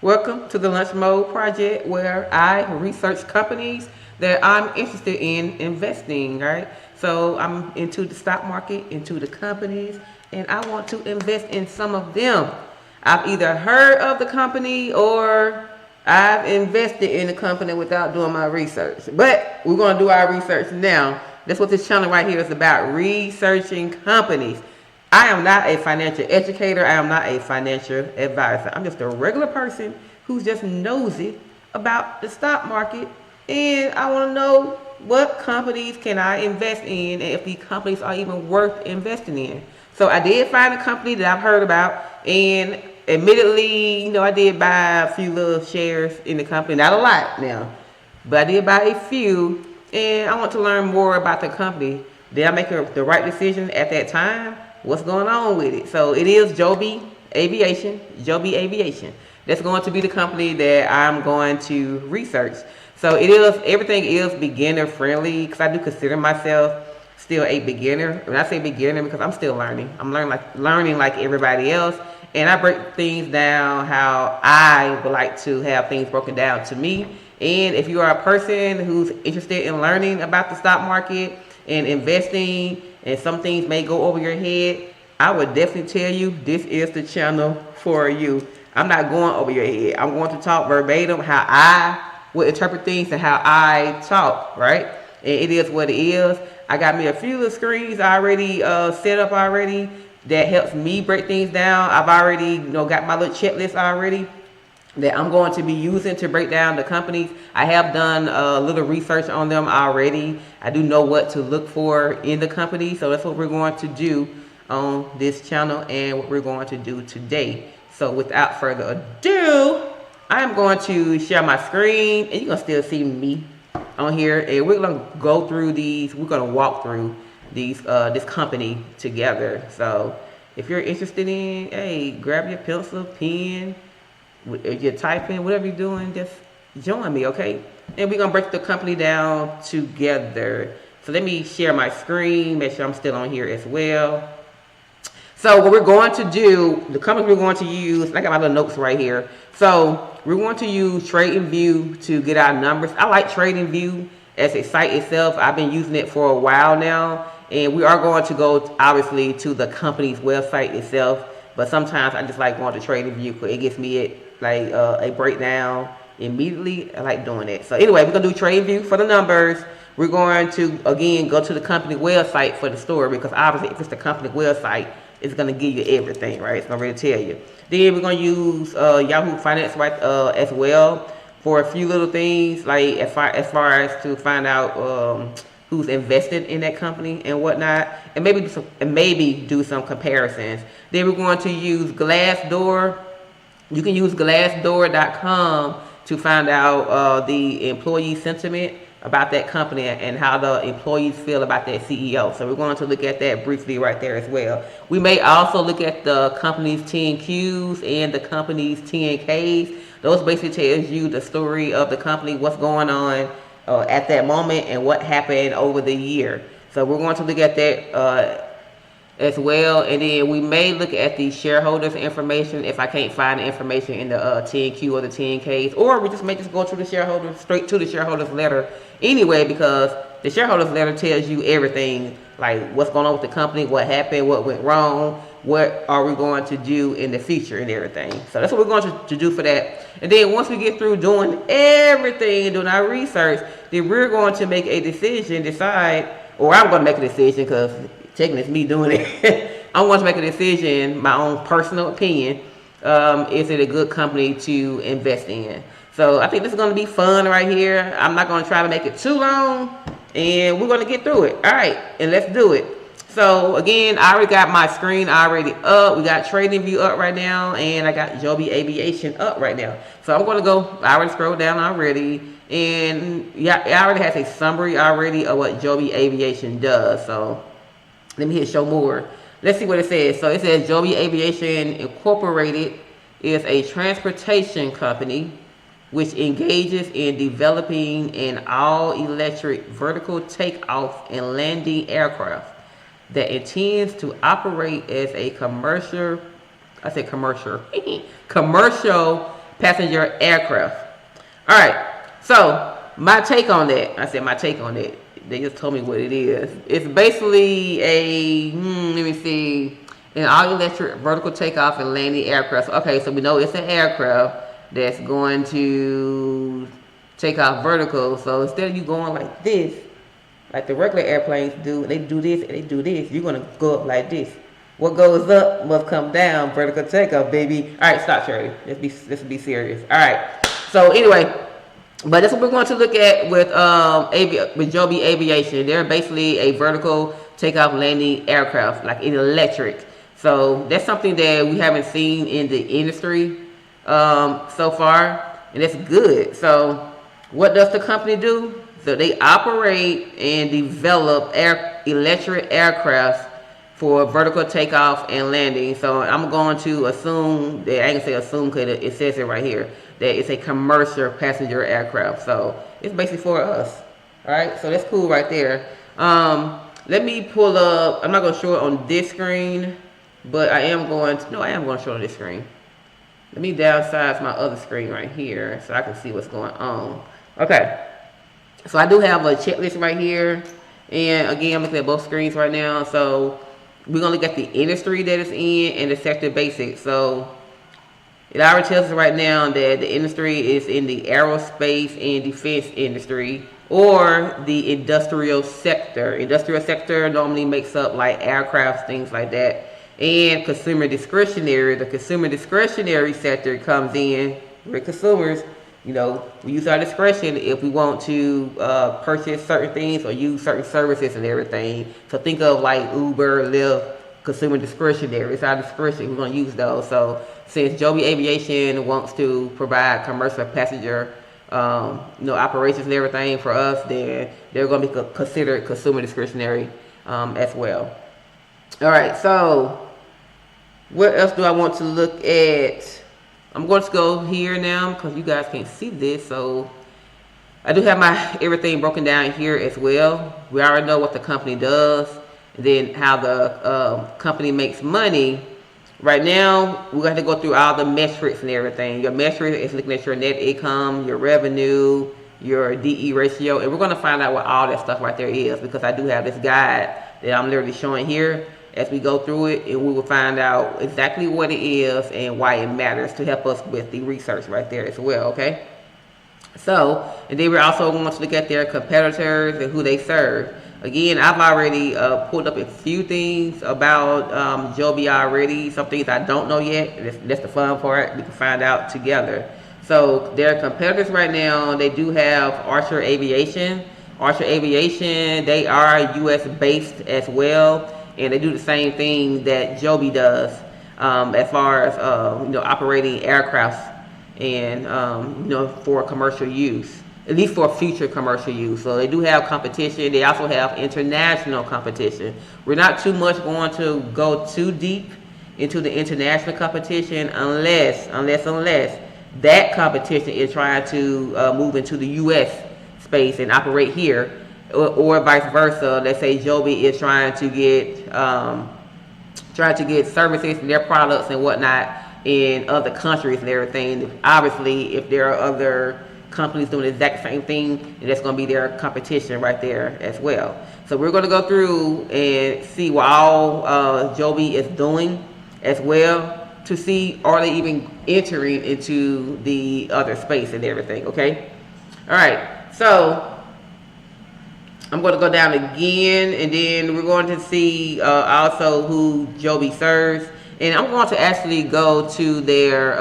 Welcome to the Lunch Mode Project, where I research companies that I'm interested in investing, right? So I'm into the stock market, into the companies, and I want to invest in some of them. I've either heard of the company or I've invested in the company without doing my research. But we're going to do our research now. That's what this channel right here is about, researching companies. I am not a financial educator. I am not a financial advisor. I'm just a regular person who's just nosy about the stock market, and I want to know what companies can I invest in, and if these companies are even worth investing in. So I did find a company that I've heard about, and admittedly, I did buy a few little shares in the company, not a lot now, but I did buy a few, and I want to learn more about the company. Did I make the right decision at that time? What's going on with it? So it is Joby Aviation. Joby Aviation. That's going to be the company that I'm going to research. So it is, everything is beginner friendly, because I do consider myself still a beginner. When I say beginner, because I'm still learning. I'm learning like everybody else, and I break things down how I would like to have things broken down to me. And if you are a person who's interested in learning about the stock market and investing, and some things may go over your head, I would definitely tell you this is the channel for you. I'm not going over your head. I'm going to talk verbatim how I would interpret things and how I talk, right? And it is what it is. I got me a few little screens already set up already that helps me break things down. I've already got my little checklist already that I'm going to be using to break down the companies. I have done a little research on them already. I do know what to look for in the company, so that's what we're going to do on this channel and what we're going to do today. So without further ado, I'm going to share my screen, and you're going to still see me on here, and we're going to go through these. We're going to walk through these this company together. So if you're interested in, hey, grab your pencil, pen, if you're typing, whatever you're doing, just join me, okay? And we're gonna break the company down together. So let me share my screen, make sure I'm still on here as well. So what we're going to do, the company we're going to use, I got my little notes right here. So we're going to use TradingView to get our numbers. I like TradingView as a site itself. I've been using it for a while now, and we are going to go obviously to the company's website itself. But sometimes I just like going to TradingView because it gets me a breakdown immediately. I like doing it. So anyway, we're gonna do TradingView for the numbers. We're going to again go to the company website for the story, because obviously if it's the company website, it's gonna give you everything, right? It's gonna really tell you. Then we're gonna use Yahoo Finance as well for a few little things, like as far as to find out who's invested in that company and whatnot, and maybe do some comparisons. Then we're going to use Glassdoor. You can use Glassdoor.com to find out the employee sentiment about that company and how the employees feel about that CEO. So we're going to look at that briefly right there as well. We may also look at the company's 10Qs and the company's 10Ks. Those basically tells you the story of the company, what's going on at that moment, and what happened over the year. So we're going to look at that as well, and then we may look at the shareholders information if I can't find the information in the 10Q or the 10Ks, or we may just go to the shareholders, straight to the shareholders letter anyway, because the shareholders letter tells you everything, like what's going on with the company, what happened, what went wrong, what are we going to do in the future, and everything. So that's what we're going to do for that. And then once we get through doing everything, doing our research, then we're going to make a decision, or I'm going to make a decision, because technically it's me doing it. I'm going to make a decision, my own personal opinion. Is it a good company to invest in? So I think this is going to be fun right here. I'm not going to try to make it too long, and we're going to get through it. All right, and let's do it. So again, I already got my screen already up. We got TradingView up right now, and I got Joby Aviation up right now. So I'm going to go, I already scrolled down already, and yeah, it already has a summary already of what Joby Aviation does. So let me hit show more. Let's see what it says. So it says Joby Aviation Incorporated is a transportation company which engages in developing an all-electric vertical takeoff and landing aircraft that intends to operate as a commercial passenger aircraft. All right. So my take on that. I said my take on that. They just told me what it is. It's basically a let me see, an all-electric vertical takeoff and landing aircraft. Okay, so we know it's an aircraft that's going to take off vertical. So instead of you going like this, like the regular airplanes do, they do this and they do this. You're gonna go up like this. What goes up must come down. Vertical takeoff, baby. All right, stop, Shirley. Let's be serious. All right. So anyway, but that's what we're going to look at with Joby Aviation. They're basically a vertical takeoff landing aircraft, like an electric. So that's something that we haven't seen in the industry so far, and that's good. So what does the company do? So they operate and develop electric aircraft for vertical takeoff and landing. So I'm going to assume that, I ain't gonna say assume because it says it right here, that it's a commercial passenger aircraft. So it's basically for us. All right, so that's cool right there. Let me pull up, I'm not gonna show it on this screen, but I am going to show it on this screen. Let me downsize my other screen right here so I can see what's going on. Okay, so I do have a checklist right here. And again, I'm looking at both screens right now. So we're gonna look at the industry that it's in and the sector basics. So it already tells us right now that the industry is in the aerospace and defense industry, or the industrial sector. Industrial sector normally makes up like aircrafts, things like that. And consumer discretionary. The consumer discretionary sector comes in where consumers, we use our discretion if we want to purchase certain things or use certain services and everything. So think of like Uber, Lyft, consumer discretionary. It's our discretion. We're going to use those. So since Joby Aviation wants to provide commercial passenger operations and everything for us, then they're going to be considered consumer discretionary as well. All right, so what else do I want to look at? I'm going to go here now because you guys can't see this. So I do have my everything broken down here as well. We already know what the company does, and then how the company makes money. Right now, we're going to go through all the metrics and everything. Your metric is looking at your net income, your revenue, your DE ratio, and we're going to find out what all that stuff right there is, because I do have this guide that I'm literally showing here as we go through it, and we will find out exactly what it is and why it matters to help us with the research right there as well, okay? So, and then we're also going to look at their competitors and who they serve. Again, I've already pulled up a few things about Joby already. Some things I don't know yet. That's the fun part. We can find out together. So their competitors right now, they do have Archer Aviation. Archer Aviation, they are U.S. based as well, and they do the same thing that Joby does as far as operating aircrafts and for commercial use, at least for future commercial use. So they do have competition. They also have international competition. We're not too much going to go too deep into the international competition unless that competition is trying to move into the U.S. space and operate here, or vice versa. Let's say Joby is trying to get services and their products and whatnot in other countries and everything. Obviously, if there are other companies doing the exact same thing, and that's going to be their competition right there as well. So we're going to go through and see what all Joby is doing as well, to see are they even entering into the other space and everything, okay? All right, so I'm going to go down again, and then we're going to see also who Joby serves. And I'm going to actually go to their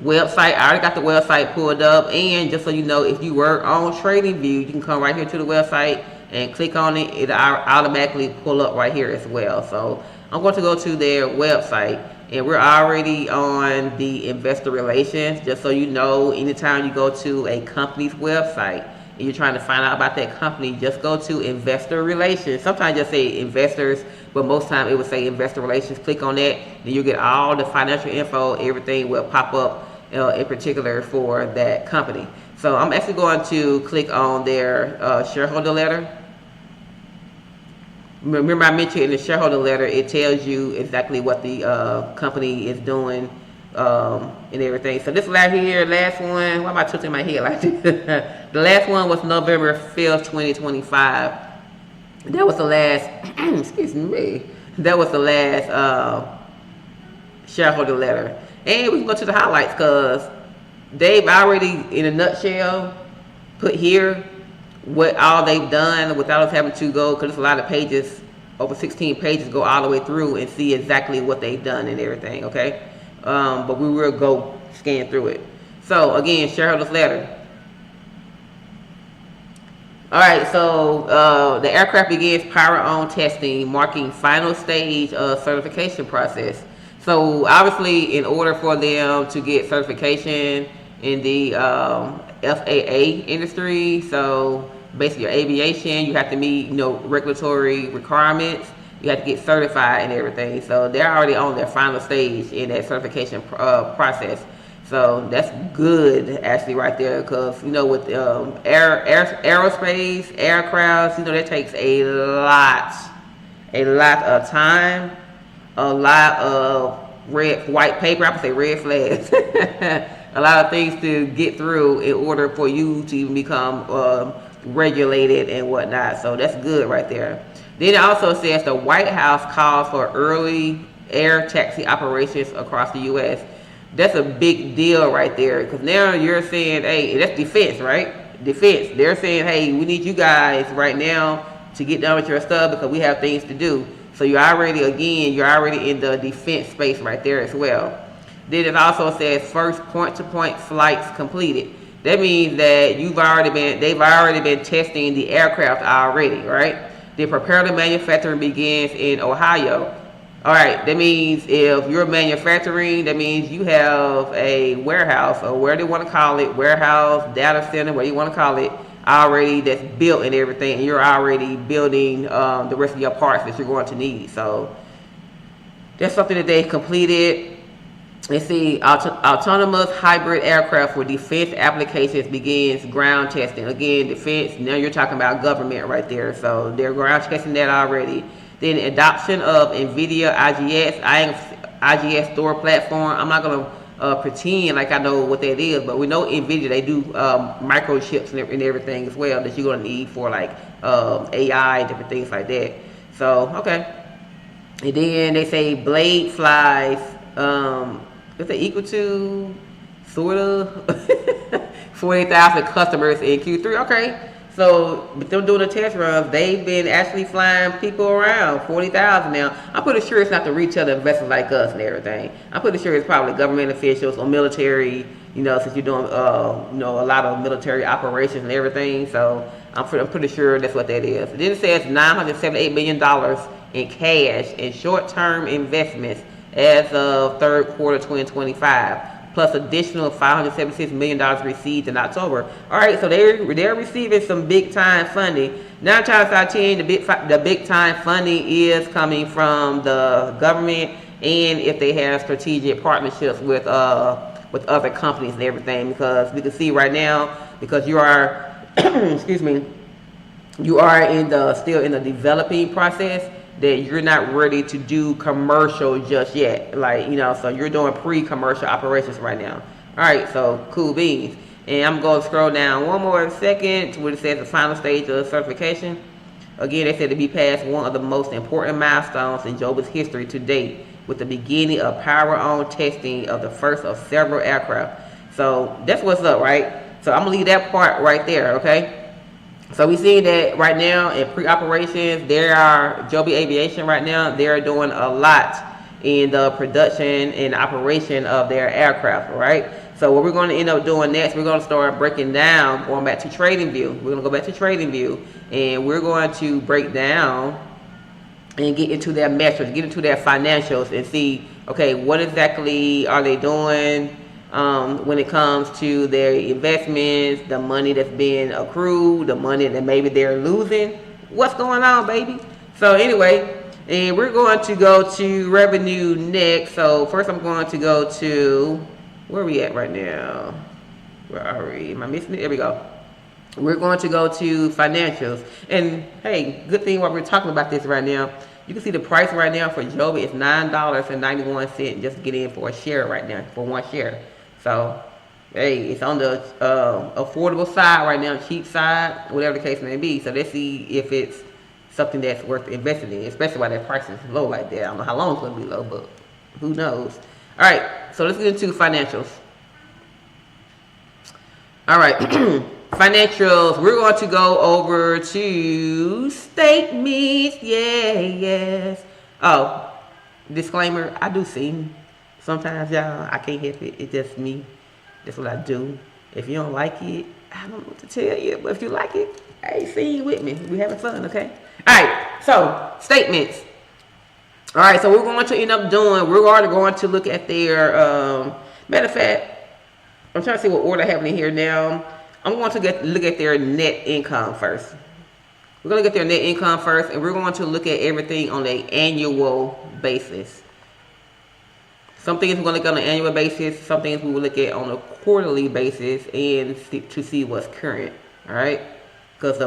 website. I already got the website pulled up, and just so you know, if you were on TradingView, you can come right here to the website and click on it. It'll automatically pull up right here as well. So I'm going to go to their website, and we're already on the investor relations. Just so you know, anytime you go to a company's website and you're trying to find out about that company, just go to investor relations. Sometimes just say investors, but most time it would say investor relations. Click on that, then you get all the financial info. Everything will pop up in particular for that company. So I'm actually going to click on their shareholder letter. Remember, I mentioned in the shareholder letter, it tells you exactly what the company is doing and everything. So this right here, last one, why am I tilting my head like this? The last one was November 5th, 2025. That was the last, excuse me, that was the last shareholder letter. And we can go to the highlights because they've already, in a nutshell, put here what all they've done without us having to go, because there's a lot of pages, over 16 pages, go all the way through and see exactly what they've done and everything, okay? But we will go scan through it. So again, shareholders letter. All right, so the aircraft begins power-on testing, marking final stage of certification process. So obviously, in order for them to get certification in the FAA industry, so basically your aviation, you have to meet, you know, regulatory requirements. You have to get certified and everything. So they're already on their final stage in that certification process. So that's good, actually, right there, because, you know, with aerospace, aircrafts, you know, that takes a lot of time, a lot of white paper, I would say red flags, a lot of things to get through in order for you to even become regulated and whatnot. So that's good right there. Then it also says the White House calls for early air taxi operations across the U.S. That's a big deal right there, because now you're saying, hey, that's defense, right? Defense. They're saying, hey, we need you guys right now to get done with your stuff because we have things to do. So you're already in the defense space right there as well. Then it also says first point-to-point flights completed. That means that they've already been testing the aircraft already, right? The preparative manufacturing begins in Ohio. All right, that means if you're manufacturing, that means you have a warehouse, or where they want to call it, warehouse, data center, where you want to call it, already that's built and everything, and you're already building the rest of your parts that you're going to need. So that's something that they completed. Let's see, autonomous hybrid aircraft for defense applications begins ground testing. Again, defense, now you're talking about government right there. So they're ground testing that already. Then adoption of NVIDIA IGS store platform. I'm not going to pretend like I know what that is, but we know NVIDIA, they do microchips and everything as well that you're going to need for like AI and different things like that. So, okay. And then they say blade flies, is it equal to sort of 40,000 customers in Q3? Okay. So, with them doing the test runs, they've been actually flying people around, 40,000 now. I'm pretty sure it's not the retail investors like us and everything. I'm pretty sure it's probably government officials or military, you know, since you're doing, you know, a lot of military operations and everything. So, I'm pretty sure that's what that is. Then it says $978 million in cash and short-term investments as of third quarter 2025. Plus additional $576 million received in October. All right, so they're receiving some big time funding. 9 times out of 10, the big time funding is coming from the government, and if they have strategic partnerships with other companies and everything. Because we can see right now, because you are, excuse me, you are still in the developing process, that you're not ready to do commercial just yet. Like, you know, so you're doing pre-commercial operations right now. All right, so cool beans. And I'm going to scroll down one more second to where it says the final stage of certification. Again, they said to be past one of the most important milestones in Joby's history to date, with the beginning of power-on testing of the first of several aircraft. So that's what's up, right? So I'm going to leave that part right there, okay? So we see that right now in pre-operations, Joby Aviation right now, they're doing a lot in the production and operation of their aircraft, right? So what we're going to end up doing next, we're going to start breaking down, going back to TradingView. We're going to go back to TradingView, and we're going to break down and get into their metrics, get into their financials, and see, okay, what exactly are they doing when it comes to their investments, the money that's being accrued, the money that maybe they're losing. What's going on, baby? So anyway, and we're going to go to revenue next. So first I'm going to go to, where are we at right now? Where are we? Am I missing it? There we go. We're going to go to financials. And hey, good thing while we're talking about this right now, you can see the price right now for Joby is $9.91 just to get in for a share right now, for one share. So, hey, it's on the affordable side right now, cheap side, whatever the case may be. So let's see if it's something that's worth investing in, especially while that price is low like that. I don't know how long it's going to be low, but who knows. All right, so let's get into financials. All right, financials. We're going to go over to statements. Yeah, yes. Oh, disclaimer, I do sing. Sometimes, y'all, I can't help it. It's just me. That's what I do. If you don't like it, I don't know what to tell you. But if you like it, hey, sing with me. We having fun, okay? All right, so statements. All right, so we're going to end up doing, we're already going to look at their, matter of fact, I'm trying to see what order I have in here now. I'm going to look at their net income first. We're going to get their net income first, and we're going to look at everything on an annual basis. Some things we're going to look at on an annual basis. Some things we will look at on a quarterly basis and to see what's current. All right? Because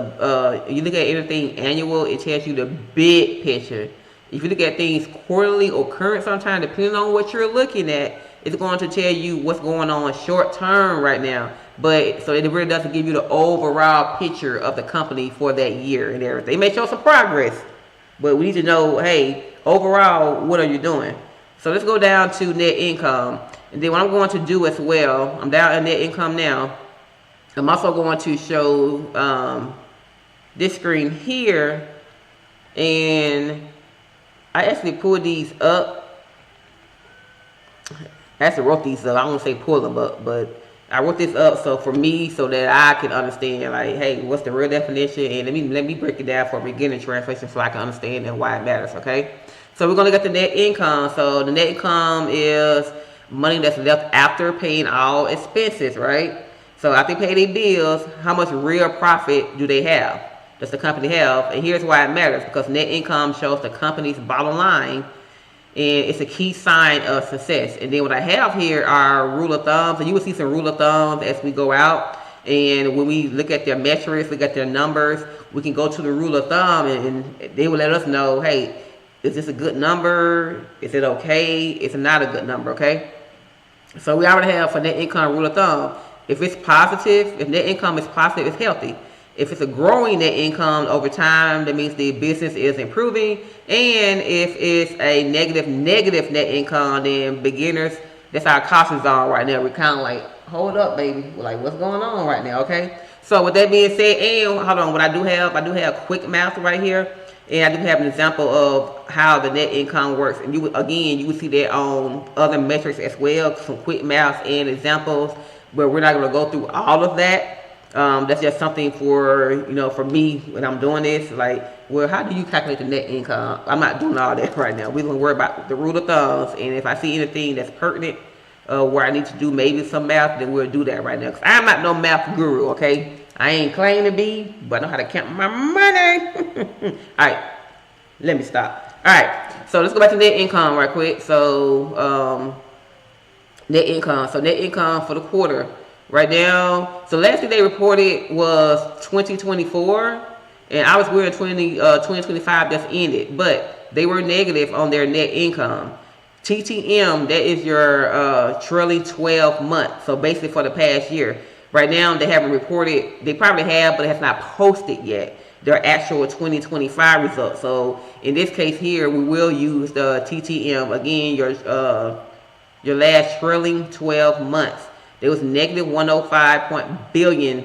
you look at anything annual, it tells you the big picture. If you look at things quarterly or current sometimes, depending on what you're looking at, it's going to tell you what's going on short term right now. But so it really doesn't give you the overall picture of the company for that year and everything. It may show some progress, but we need to know, hey, overall, what are you doing? So let's go down to net income. And then what I'm going to do as well, I'm down in net income now. I'm also going to show this screen here. And I actually pulled these up. I actually wrote these up. I don't say pull them up, but I wrote this up so for me so that I can understand, like, hey, what's the real definition? And let me break it down for beginner translation so I can understand and why it matters, okay? So we're going to get the net income. So the net income is money that's left after paying all expenses, right? So after they pay their bills, how much real profit do they have? Does the company have? And here's why it matters, because net income shows the company's bottom line, and it's a key sign of success. And then what I have here are rule of thumbs, and you will see some rule of thumbs as we go out. And when we look at their metrics, look at their numbers, we can go to the rule of thumb, and they will let us know, hey, is this a good number? Is it okay? Is it not a good number, okay? So we already have for net income rule of thumb. If it's positive, if net income is positive, it's healthy. If it's a growing net income over time, that means the business is improving. And if it's a negative net income, then beginners, that's our caution zone right now. We're kind of like, hold up, baby. We're like, what's going on right now, okay? So with that being said, and hold on, what I do have quick math right here. And I do have an example of how the net income works. And you would see that on other metrics as well, some quick math and examples, but we're not going to go through all of that. That's just something for, for me when I'm doing this. Like, well, how do you calculate the net income? I'm not doing all that right now. We're going to worry about the rule of thumbs. And if I see anything that's pertinent where I need to do maybe some math, then we'll do that right now. Because I'm not no math guru, okay? I ain't claiming to be, but I know how to count my money. All right, let me stop. All right, so let's go back to net income right quick. So net income. So net income for the quarter right now. So last thing they reported was 2024, and I was wearing 2025 just ended, but they were negative on their net income. TTM, that is your trailing 12 months. So basically for the past year. Right now, they haven't reported. They probably have, but it has not posted yet their actual 2025 results. So in this case here, we will use the TTM again. Your last trailing 12 months. It was negative 105 billion,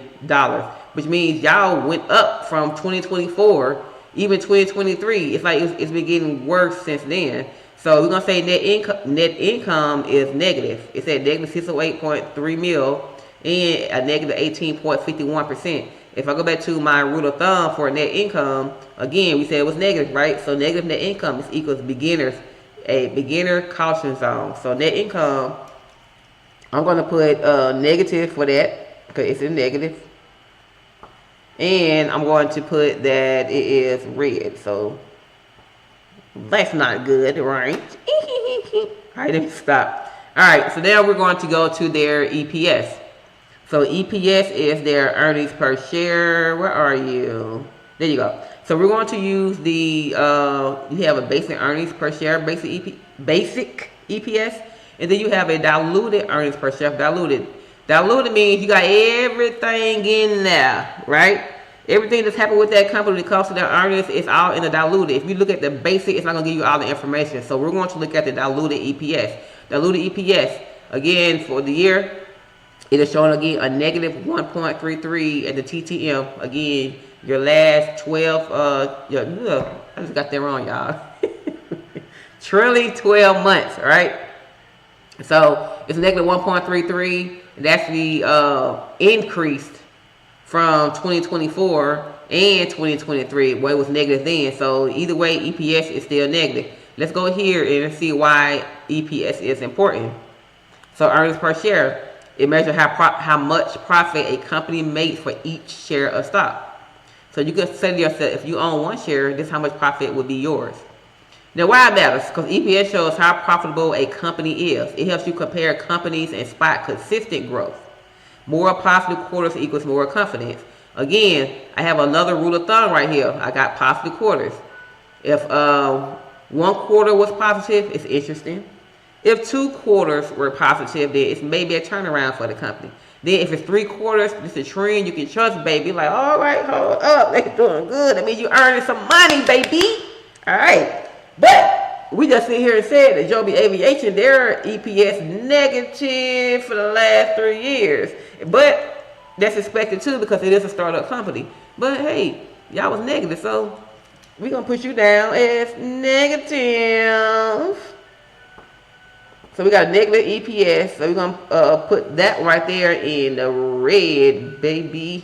which means y'all went up from 2024, even 2023. It's like it's been getting worse since then. So we're gonna say net income is negative. It's at negative 608.3 mil. And a negative 18.51%. If I go back to my rule of thumb for net income, again, we said it was negative, right? So negative net income is equals a beginner caution zone. So net income, I'm going to put negative for that because it's a negative. And I'm going to put that it is red. So that's not good, right? All right, let me stop. All right, so now we're going to go to their EPS. So EPS is their earnings per share. Where are you? There you go. So we're going to use the, you have a basic earnings per share, basic EPS. And then you have a diluted earnings per share. Diluted means you got everything in there, right? Everything that's happened with that company, the cost of their earnings, is all in the diluted. If you look at the basic, it's not going to give you all the information. So we're going to look at the diluted EPS. Diluted EPS, again, for the year, it is showing again a negative 1.33 at the TTM. Again, your last 12, I just got that wrong, y'all. Trailing 12 months, right? So it's negative 1.33. That's the increased from 2024 and 2023, where it was negative then. So either way, EPS is still negative. Let's go here and see why EPS is important. So earnings per share. It measures how much profit a company makes for each share of stock. So you can say to yourself, if you own one share, this is how much profit would be yours. Now, why it matters? Because EPS shows how profitable a company is. It helps you compare companies and spot consistent growth. More positive quarters equals more confidence. Again, I have another rule of thumb right here. I got positive quarters. If one quarter was positive, it's interesting. If 2 quarters were positive, then it's maybe a turnaround for the company. Then if it's 3 quarters, it's a trend you can trust, baby. Like, all right, hold up, they doing good. That means you earning some money, baby. All right. But we just sit here and said that Joby Aviation, their EPS negative for the last 3 years. But that's expected too, because it is a startup company. But hey, y'all was negative, so we're going to put you down as negative. So we got a negative EPS. So we're going to put that right there in the red, baby.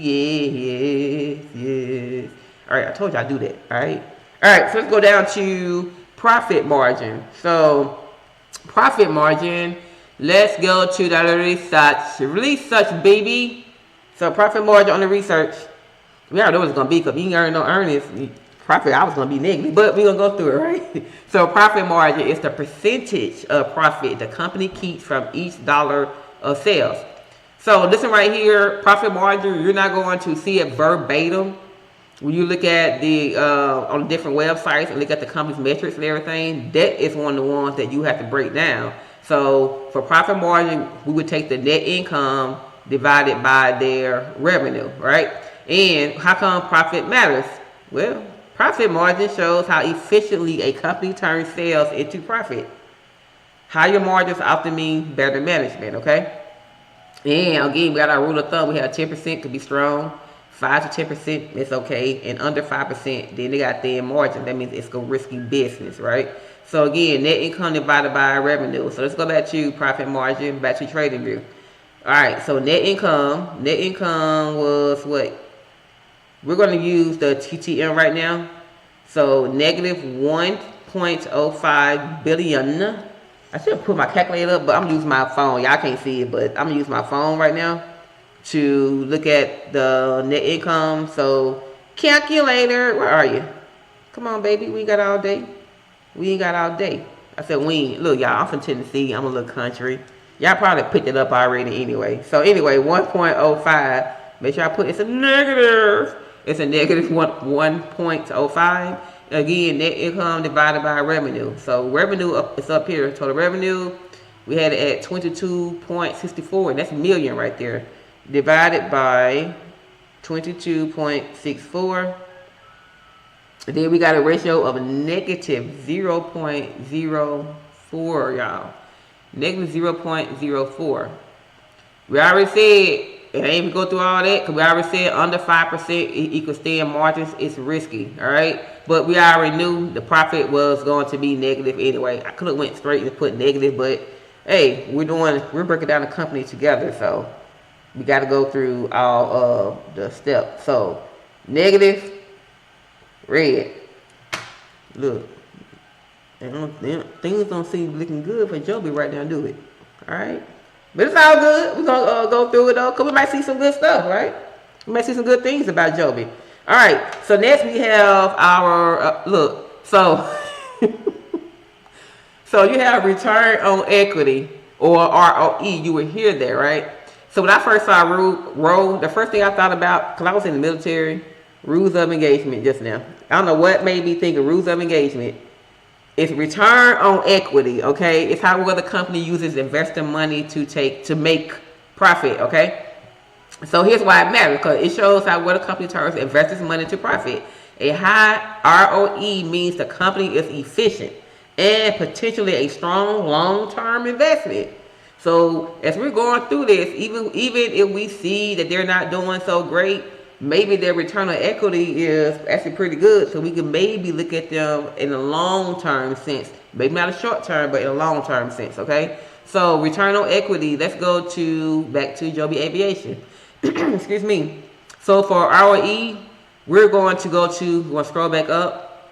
Yes, yes. All right, I told you I'd do that. All right. All right, so let's go down to profit margin. So profit margin, let's go to the research, baby. So profit margin on the research. We already know what it's going to be, because you ain't earn no earnings. Profit, I was going to be negative, but we're going to go through it, right? So profit margin is the percentage of profit the company keeps from each dollar of sales. So listen right here, profit margin, you're not going to see it verbatim. When you look at the on different websites and look at the company's metrics and everything, that is one of the ones that you have to break down. So for profit margin, we would take the net income divided by their revenue, right? And how come profit matters? Well, profit margin shows how efficiently a company turns sales into profit. Higher margins often mean better management, okay? And again, we got our rule of thumb. We have 10% could be strong. 5 to 10%, it's okay. And under 5%, then they got thin margin. That means it's a risky business, right? So again, net income divided by revenue. So let's go back to profit margin, back to trading view. All right, so net income was what? We're going to use the TTM right now. So negative 1.05 billion. I should have put my calculator up, but I'm using my phone. Y'all can't see it, but I'm going to use my phone right now to look at the net income. So calculator, where are you? Come on, baby, we ain't got all day. We ain't got all day. I said we ain't. Look, y'all, I'm from Tennessee. I'm a little country. Y'all probably picked it up already anyway. So anyway, 1.05. Make sure I put it's a negative. It's a negative 1.05. Again, net income divided by revenue. So revenue it's up here. Total revenue, we had it at 22.64. That's a million right there. Divided by 22.64. Then we got a ratio of a negative 0.04, y'all. Negative 0.04. We already said, it ain't even go through all that, because we already said under 5% equals staying margins. It's risky, all right? But we already knew the profit was going to be negative anyway. I could have went straight and put negative, but hey, we're breaking down the company together, so we got to go through all of the steps. So negative, red. Look, things don't seem looking good for Joby right now, do it? All right, but it's all good. We're gonna go through it though, because we might see some good stuff, right? We might see some good things about Joby. All right, so next we have our look. So so you have return on equity, or ROE. You were here there, right? So when I first saw ROE, the first thing I thought about, because I was in the military, rules of engagement just now. I don't know what made me think of rules of engagement. It's return on equity, okay? It's how well the company uses investor money to make profit, okay? So here's why it matters, because it shows how well the company turns investors' money to profit. A high ROE means the company is efficient and potentially a strong long-term investment. So as we're going through this, even if we see that they're not doing so great, maybe their return on equity is actually pretty good. So we can maybe look at them in a long-term sense, maybe not a short-term, but in a long-term sense. Okay. So return on equity. Let's go back to Joby Aviation. Excuse me. So for ROE, we're going to scroll back up,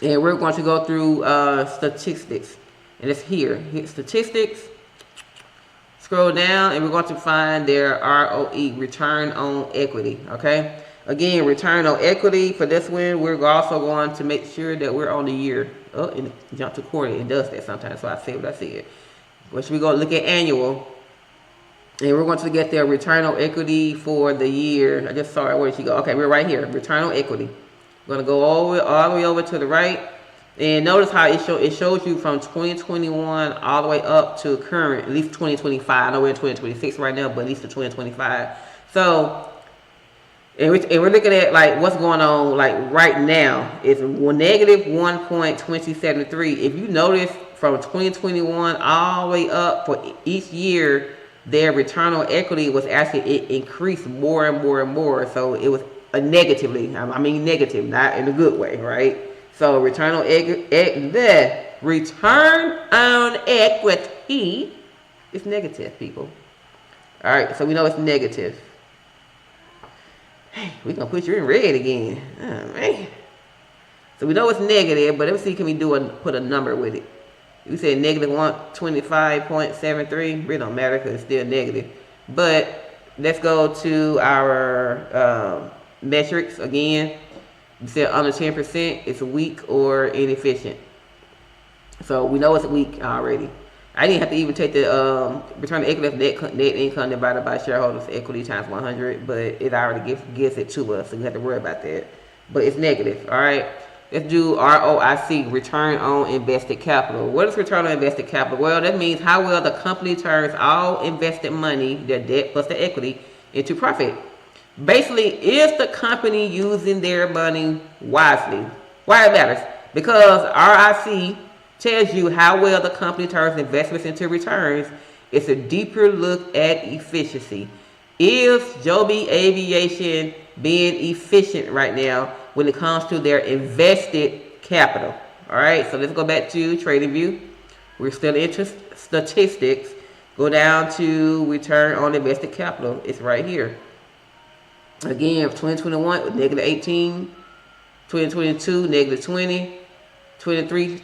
and we're going to go through statistics, and it's here. Hit statistics. Scroll down, and we're going to find their ROE, return on equity. Okay. Again, return on equity for this one, we're also going to make sure that we're on the year. Oh, and jump to quarter. It does that sometimes, so I say what I said. But should we go look at annual? And we're going to get their return on equity for the year. I just saw it. Where did she go? Okay, we're right here. Return on equity. We're going to go all the way over to the right. And notice how it shows you from 2021 all the way up to current, at least 2025. I know we're in 2026 right now, but at least to 2025. So, and we're looking at like what's going on like right now. It's negative 1.2073. If you notice from 2021 all the way up for each year, their return on equity was actually, it increased more and more and more. So it was a negatively, I mean negative, not in a good way, right? So return on equity is negative, people. All right, so we know it's negative. Hey, we're gonna put you in red again. Oh, man. So we know it's negative, but let's see, can we put a number with it? We said negative 125.73. Really don't matter because it's still negative. But let's go to our metrics again. We said under 10%, it's weak or inefficient. So we know it's weak already. I didn't have to even take the return on equity of net income divided by shareholders' equity times 100, but it already gives it to us, so you have to worry about that. But it's negative, all right? Let's do ROIC, return on invested capital. What is return on invested capital? Well, that means how well the company turns all invested money, their debt plus the equity, into profit. Basically, is the company using their money wisely? Why it matters? Because ROIC tells you how well the company turns investments into returns. It's a deeper look at efficiency. Is Joby Aviation being efficient right now when it comes to their invested capital? All right, so let's go back to Trading View. We're still into statistics. Go down to return on invested capital. It's right here. Again, 2021, negative 18. 2022, negative 20. 23,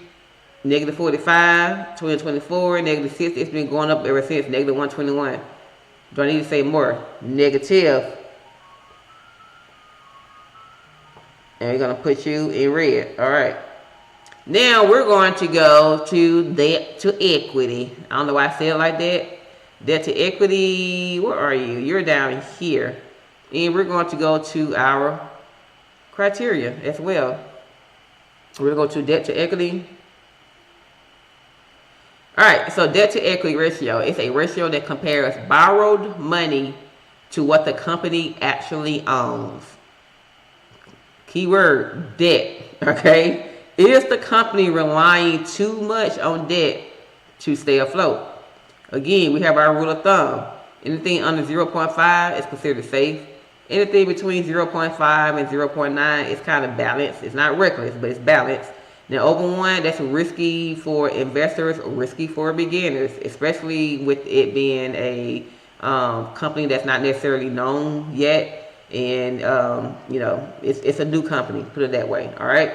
negative 45. 2024, negative 60. It's been going up ever since, negative 121. Do I need to say more? Negative. And we're going to put you in red. All right. Now we're going to go to debt to equity. I don't know why I said it like that. Debt to equity. Where are you? You're down here. And we're going to go to our criteria as well. We're going to go to debt to equity. All right, so debt to equity ratio is a ratio that compares borrowed money to what the company actually owns. Keyword, debt, okay? Is the company relying too much on debt to stay afloat? Again, we have our rule of thumb. Anything under 0.5 is considered safe. Anything between 0.5 and 0.9 is kind of balanced. It's not reckless, but it's balanced. Now, over 1, that's risky for investors or risky for beginners, especially with it being a company that's not necessarily known yet. And, you know, it's a new company, put it that way. All right.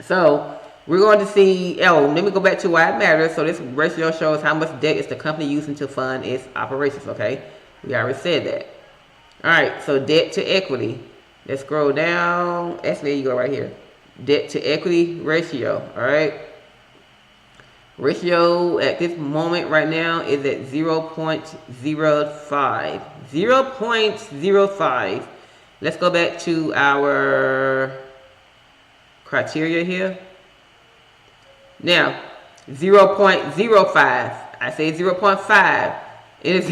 So we're going to see, let me go back to why it matters. So this ratio shows how much debt is the company using to fund its operations. Okay. We already said that. All right. So debt to equity. Let's scroll down. Actually, there you go right here. Debt to equity ratio, all right? Ratio at this moment right now is at 0.05. 0.05. Let's go back to our criteria here. Now, 0.05. I say 0.5. It is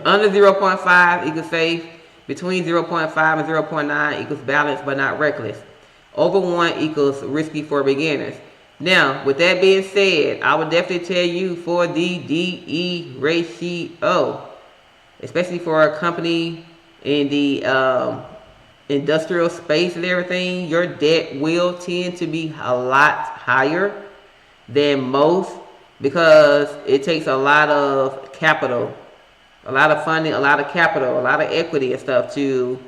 under 0.5 equals safe. Between 0.5 and 0.9 equals balanced but not reckless. Over 1 equals risky for beginners. Now, with that being said, I would definitely tell you for the DE ratio, especially for a company in the industrial space and everything, your debt will tend to be a lot higher than most because it takes a lot of capital, a lot of funding, a lot of capital, a lot of equity and stuff to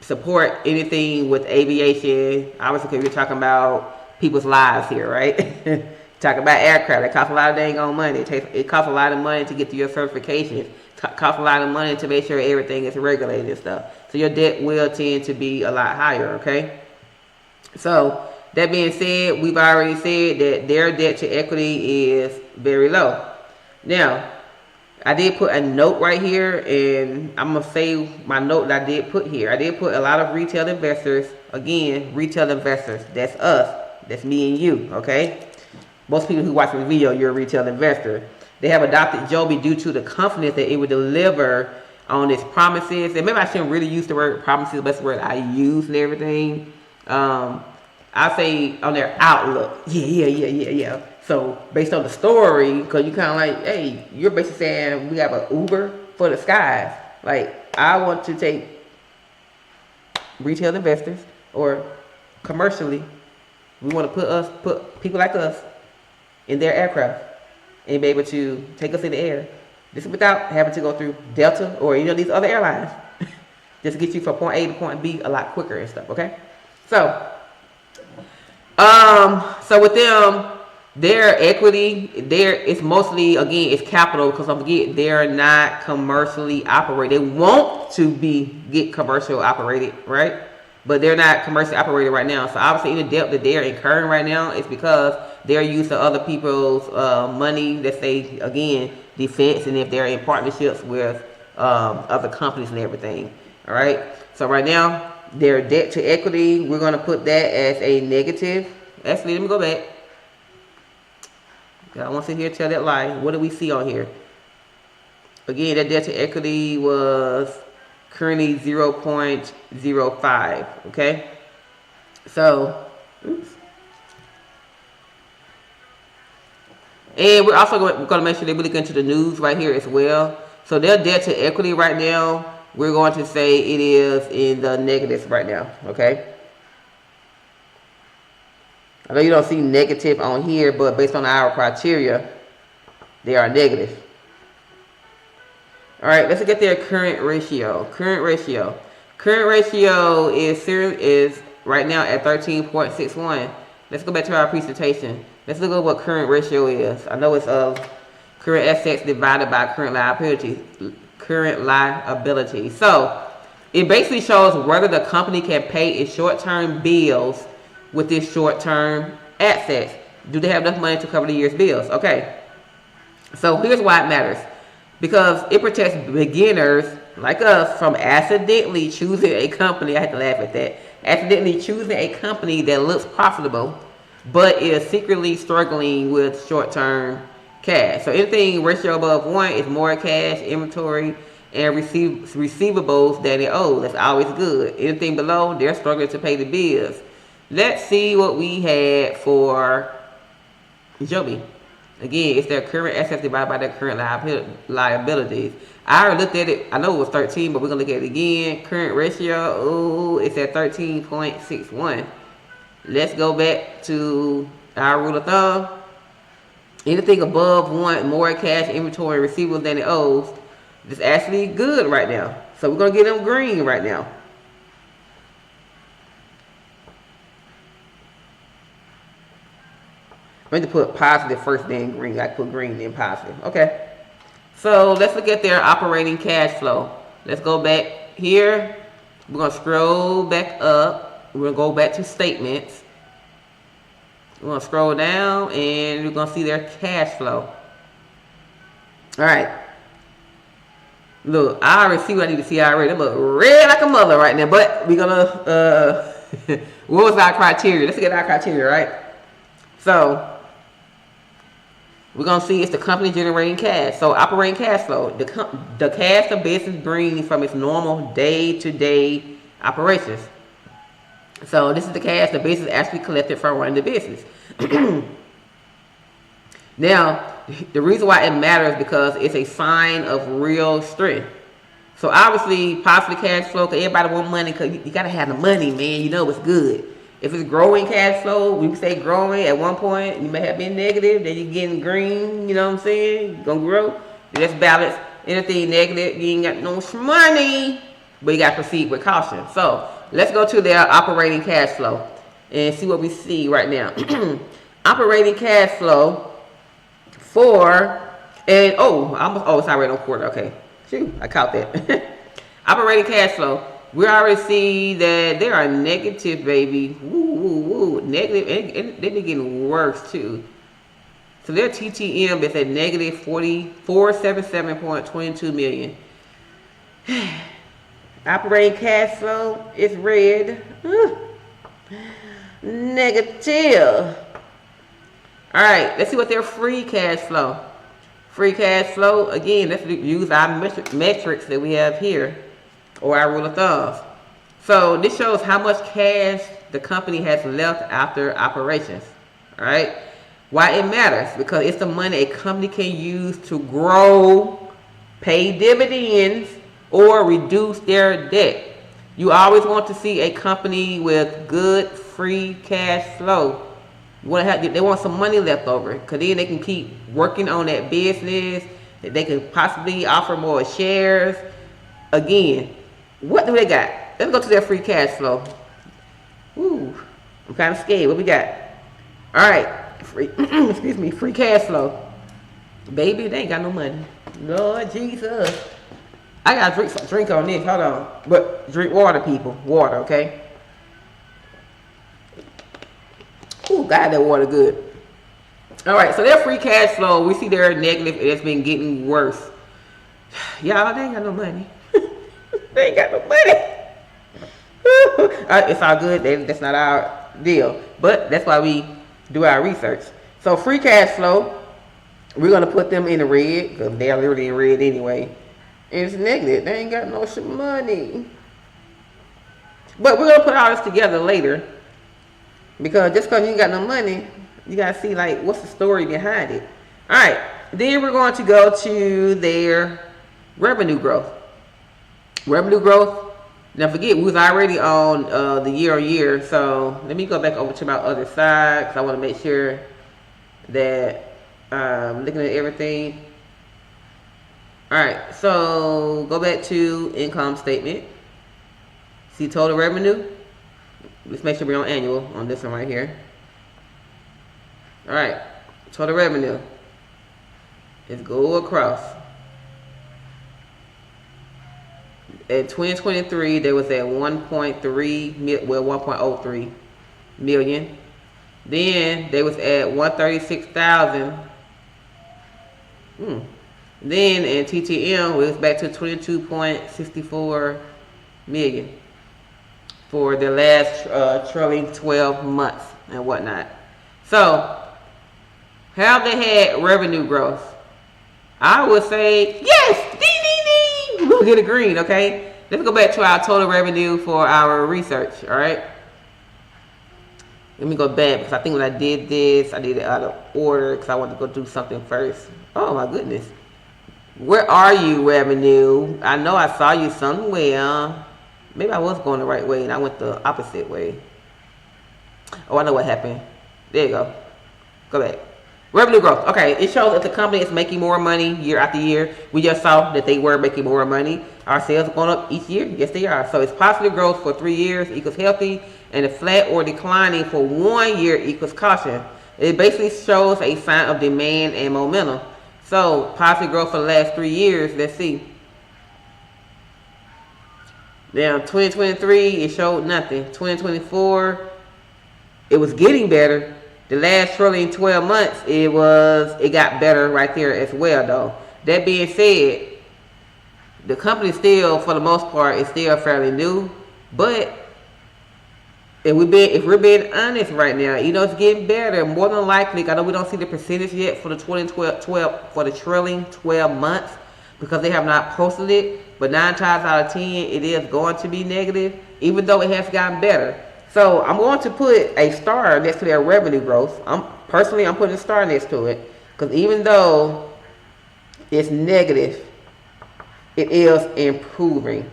support anything with aviation. Obviously, because we're talking about people's lives here, right? Talking about aircraft, it costs a lot of dang on money. It costs a lot of money to get to your certifications. Costs a lot of money to make sure everything is regulated and stuff. So your debt will tend to be a lot higher, okay? So that being said, we've already said that their debt to equity is very low. Now, I did put a note right here, and I'm going to say my note that I did put here. I did put a lot of retail investors. Again, retail investors. That's us. That's me and you, okay? Most people who watch this video, you're a retail investor. They have adopted Joby due to the confidence that it would deliver on its promises. And maybe I shouldn't really use the word promises, but that's the word I use and everything. I say on their outlook. Yeah. So based on the story, because you kind of like, hey, you're basically saying we have an Uber for the skies. Like, I want to take retail investors or commercially, we want to put people like us in their aircraft and be able to take us in the air. This is without having to go through Delta or any of these other airlines. Just to get you from point A to point B a lot quicker and stuff, okay? So with them, their equity, it's mostly, again, it's capital, because don't forget, they're not commercially operated. They want to get commercial operated, right? But they're not commercially operated right now. So obviously, any debt that they're incurring right now is because they're used to other people's money. Let's say, again, defense, and if they're in partnerships with other companies and everything. All right. So right now, their debt to equity, we're going to put that as a negative. Actually, let me go back. I want to sit here and tell that lie. What do we see on here? Again, that debt to equity was currently 0.05. Okay. So, oops. And we're also going to make sure that we look into the news right here as well. So their debt to equity right now, we're going to say it is in the negatives right now, okay? I know you don't see negative on here, but based on our criteria, they are negative. All right, let's look at their current ratio. Current ratio is right now at 13.61. Let's go back to our presentation. Let's look at what current ratio is. I know it's current assets divided by current liability. So it basically shows whether the company can pay its short-term bills with its short-term assets. Do they have enough money to cover the year's bills? Okay. So here's why it matters. Because it protects beginners like us from accidentally choosing a company. I have to laugh at that. Accidentally choosing a company that looks profitable, but is secretly struggling with short-term cash. So anything ratio above 1 is more cash, inventory, and receivables than it owes. That's always good. Anything below, they're struggling to pay the bills. Let's see what we had for Joby. Again, it's their current assets divided by their current liabilities. I already looked at it. I know it was 13, but we're going to look at it again. Current ratio, oh, it's at 13.61. Let's go back to our rule of thumb. Anything above 1, more cash, inventory, receivables than it owes, it's actually good right now. So we're going to get them green right now. I'm going to put positive first, then green. I put green, then positive. Okay. So let's look at their operating cash flow. Let's go back here. We're going to scroll back up. We're going to go back to statements. We're going to scroll down, and we're going to see their cash flow. All right. Look, I already see what I need to see already. I'm red like a mother right now. But we're going to, what was our criteria? Let's get our criteria, right? So we're going to see it's the company generating cash. So operating cash flow, the cash the business brings from its normal day-to-day operations. So this is the cash the business actually collected from running the business. Now, the reason why it matters is because it's a sign of real strength. So obviously, positive cash flow, because everybody want money, because you got to have the money, man. You know it's good. If it's growing cash flow, we say growing at one point, you may have been negative, then you're getting green, you know what I'm saying? You're going to grow. Let's balance. Anything negative, you ain't got no money, but you got to proceed with caution. So let's go to their operating cash flow and see what we see right now. Operating cash flow for, and it's already on quarter, okay. Shoot, I caught that. Operating cash flow. We already see that they are negative, baby. Woo. Negative, and they've been getting worse too. So their TTM is at negative 477.22 million. Operating cash flow is red. Negative. All right, let's see what their free cash flow. Free cash flow, again, let's use our metrics that we have here, or our rule of thumbs. So this shows how much cash the company has left after operations. All right, why it matters? Because it's the money a company can use to grow, pay dividends, or reduce their debt. You always want to see a company with good free cash flow. They want some money left over, because then they can keep working on that business. They can possibly offer more shares. Again, what do they got? Let's go to their free cash flow. Ooh, I'm kind of scared. What we got? All right, free cash flow. Baby, they ain't got no money. Lord Jesus. I got to drink on this. Hold on. But drink water, people. Water, okay? Ooh, God, that water good. All right, so their free cash flow, we see they're negative. It's been getting worse. Y'all, they ain't got no money. They ain't got no money. It's all good. That's not our deal. But that's why we do our research. So free cash flow, we're going to put them in the red, because they're literally in red anyway. And it's negative. They ain't got no money. But we're going to put all this together later. Because just because you ain't got no money, you got to see, like, what's the story behind it. All right. Then we're going to go to their revenue growth. Revenue growth. Now, forget, we was already on the year-on-year. So, let me go back over to my other side, because I want to make sure that I'm looking at everything. All right. So, go back to income statement. See total revenue. Let's make sure we're on annual on this one right here. All right, total revenue. Let's go across. In 2023, there was at 1.03 million. Then they was at 136,000. Then in TTM, it was back to 22.64 million. For the last trailing 12 months and whatnot. So, have they had revenue growth? I would say yes. Ding, ding, ding. We'll get a green, okay? Let's go back to our total revenue for our research, all right? Let me go back, because I think when I did this, I did it out of order, because I wanted to go do something first. Oh, my goodness. Where are you, revenue? I know I saw you somewhere. Maybe I was going the right way and I went the opposite way. Oh, I know what happened. There you go. Go back. Revenue growth. Okay, it shows that the company is making more money year after year. We just saw that they were making more money. Our sales are going up each year. Yes, they are. So it's positive growth for 3 years equals healthy, and a flat or declining for 1 year equals caution. It basically shows a sign of demand and momentum. So positive growth for the last 3 years. Let's see. Now, 2023, it showed nothing. 2024, it was getting better. The last trailing 12 months, it got better right there as well, though. That being said, the company still, for the most part, is still fairly new. But if we're being honest right now, it's getting better. More than likely, I know we don't see the percentage yet for the 2012 for the trailing 12 months because they have not posted it. But 9 times out of 10, it is going to be negative, even though it has gotten better. So I'm going to put a star next to their revenue growth. I'm putting a star next to it because even though it's negative, it is improving.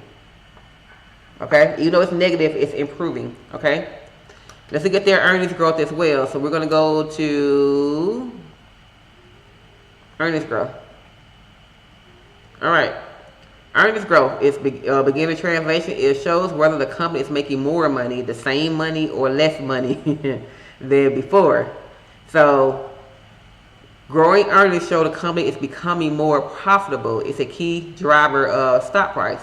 Okay, even though it's negative, it's improving. Okay, let's look at their earnings growth as well. So we're going to go to earnings growth. All right, earnings growth is beginning translation. It shows whether the company is making more money, the same money, or less money than before. So growing earnings show the company is becoming more profitable. It's a key driver of stock price.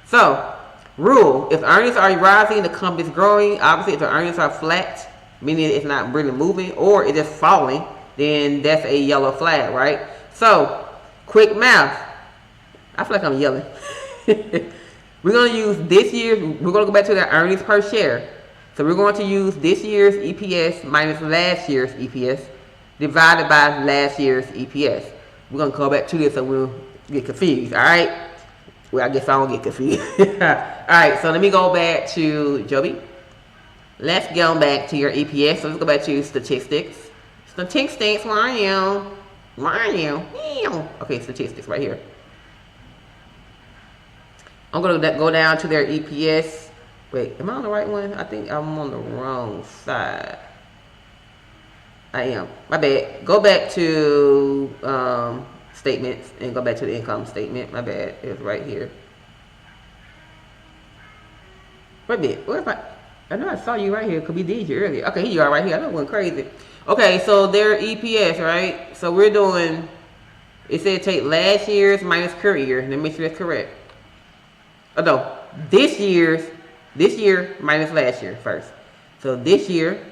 So rule, if earnings are rising, the company is growing. Obviously, if the earnings are flat, meaning it's not really moving, or it's just falling, then that's a yellow flag, right? So, quick math. I feel like I'm yelling. We're going to use this year, we're going to go back to the earnings per share. So we're going to use this year's EPS minus last year's EPS divided by last year's EPS. We're going to go back to this so we'll get confused, all right? Well, I guess I don't get confused. Alright, so let me go back to Joby. Let's go back to your EPS. So let's go back to statistics. Statistics, where are you? Where are you? Okay, statistics right here. I'm going to go down to their EPS. Wait, am I on the right one? I think I'm on the wrong side. I am. My bad. Go back to statements and go back to the income statement. My bad. It was right here. Wait a minute. What if I know I saw you right here because we did you earlier. Okay, here you are right here. I know it went crazy. Okay, so their EPS, right? So we're doing, it said take last year's minus current year. Let me make sure that's correct. Oh no, this year minus last year first. So this year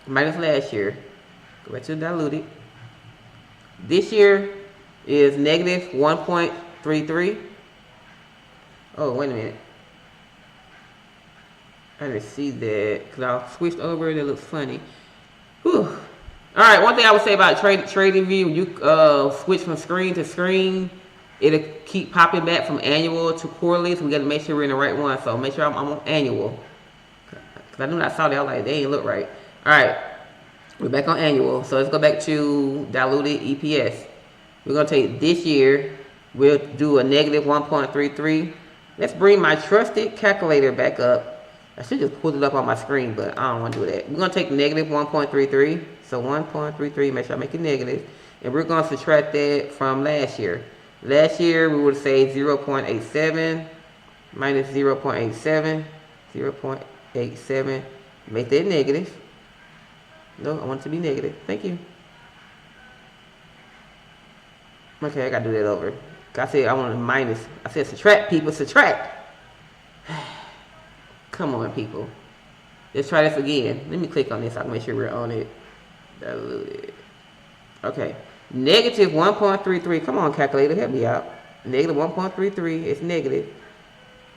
minus last year. Go back to diluted. This year is negative 1.33. Oh, wait a minute. I didn't see that because I switched over and it looks funny. Whew. All right, one thing I would say about trading view, when you switch from screen to screen, it'll keep popping back from annual to quarterly, so we got to make sure we're in the right one. So make sure I'm on annual. Because I knew I saw that, I was like, they ain't look right. All right, we're back on annual. So let's go back to diluted EPS. We're going to take this year, we'll do a negative 1.33. Let's bring my trusted calculator back up. I should just put it up on my screen, but I don't want to do that. We're going to take negative 1.33. So 1.33, make sure I make it negative. And we're going to subtract that from last year. Last year, we would say 0.87 minus 0.87. 0.87. Make that negative. No, I want it to be negative. Thank you. Okay, I got to do that over. I said I want to minus. I said subtract, people. Subtract. Come on, people. Let's try this again. Let me click on this so I can make sure we're on it. Diluted. Okay. Negative 1.33. Come on, calculator. Help me out. Negative 1.33. It's negative.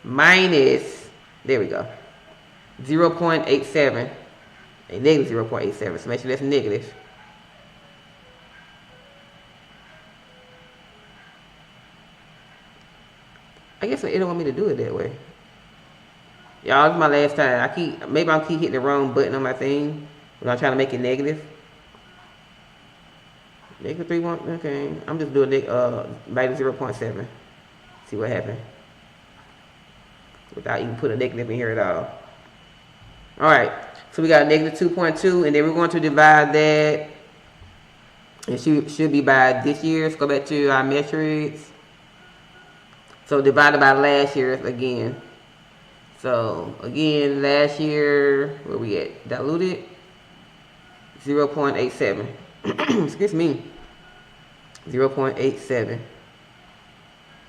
Minus. There we go. 0.87. A negative 0.87. So make sure that's negative. I guess it don't want me to do it that way. Y'all, this is my last time. Maybe I'll keep hitting the wrong button on my thing when I'm trying to make it negative. Negative 3.1. Okay, I'm just doing minus 0.7. See what happens. Without even putting a negative in here at all. All right, so we got a negative 2.2, and then we're going to divide that. It should be by this year. Let's go back to our metrics. So divided by last year's again. So again, last year, where we at? Diluted 0.87. Excuse me. 0.87.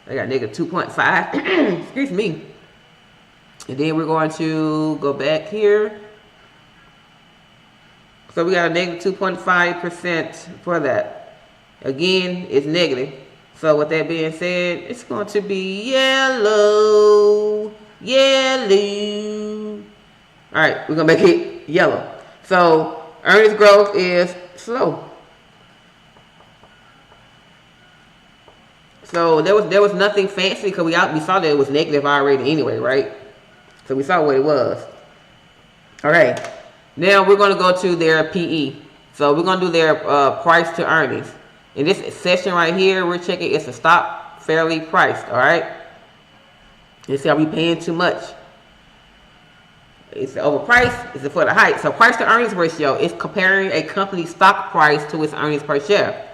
I got negative 2.5. Excuse me. And then we're going to go back here. So we got a negative 2.5% for that. Again, it's negative. So with that being said, it's going to be yellow. Yellow. All right, we're gonna make it yellow. So earnings growth is slow. So there was nothing fancy because we saw that it was negative already anyway, right? So we saw what it was. All right, now we're gonna go to their PE. So we're gonna do their price to earnings. In this section right here, we're checking it's a stock fairly priced. All right. You see, are we paying too much? It's overpriced. Is it for the hype? So price to earnings ratio is comparing a company's stock price to its earnings per share.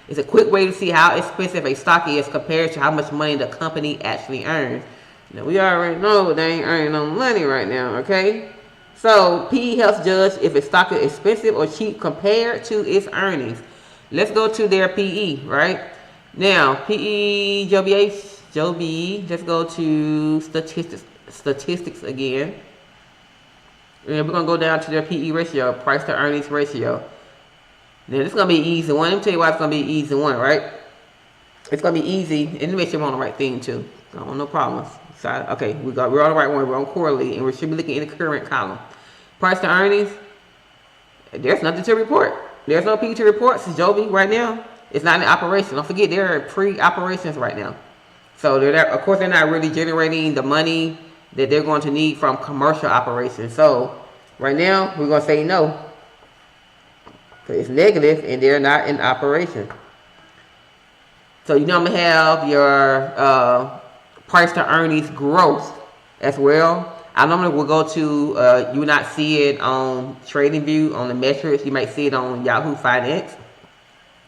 It's a quick way to see how expensive a stock is compared to how much money the company actually earns. Now we already know they ain't earning no money right now, okay? So PE helps judge if a stock is expensive or cheap compared to its earnings. Let's go to their PE, right? Now PE, Joby, let's go to statistics again. And we're going to go down to their PE ratio, price to earnings ratio. Now, this is going to be an easy one. Let me tell you why it's going to be an easy one, right? It's going to be easy, and make sure we're on the right thing, too. No problems. So, okay, we're on the right one. We're on quarterly, and we should be looking in the current column. Price to earnings, there's nothing to report. There's no PE to report since Joby right now. It's not in operation. Don't forget, they're pre-operations right now. So, of course, they're not really generating the money that they're going to need from commercial operations. So right now we're going to say no, because it's negative and they're not in operation. So you normally have your price to earnings growth as well. I normally will go to you will not see it on TradingView on the metrics. You might see it on Yahoo Finance,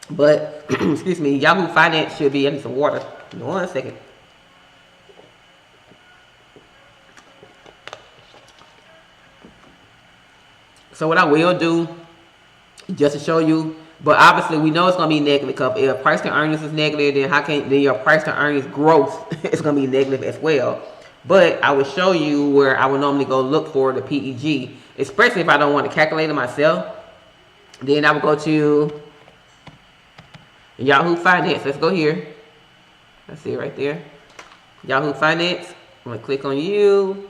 but excuse me, Yahoo Finance should be. I need some water. 1 second. So what I will do, just to show you, but obviously we know it's going to be negative, because if price to earnings is negative, then your price to earnings growth is going to be negative as well. But I will show you where I would normally go look for the PEG, especially if I don't want to calculate it myself. Then I would go to Yahoo Finance. Let's go here. I see it right there. Yahoo Finance. I'm going to click on you.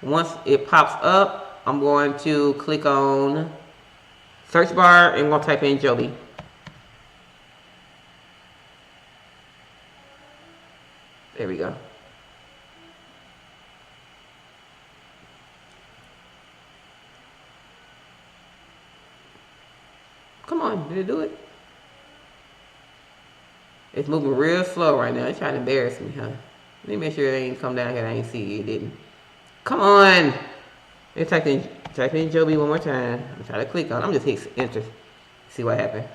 Once it pops up, I'm going to click on search bar and I'm going to type in Joby. There we go. Come on, did it do it? It's moving real slow right now. It's trying to embarrass me, huh? Let me make sure it ain't come down here. I ain't see it. It didn't. Come on. Let's type in Joby one more time. I'm trying to click on it. I'm just hit enter. See what happened.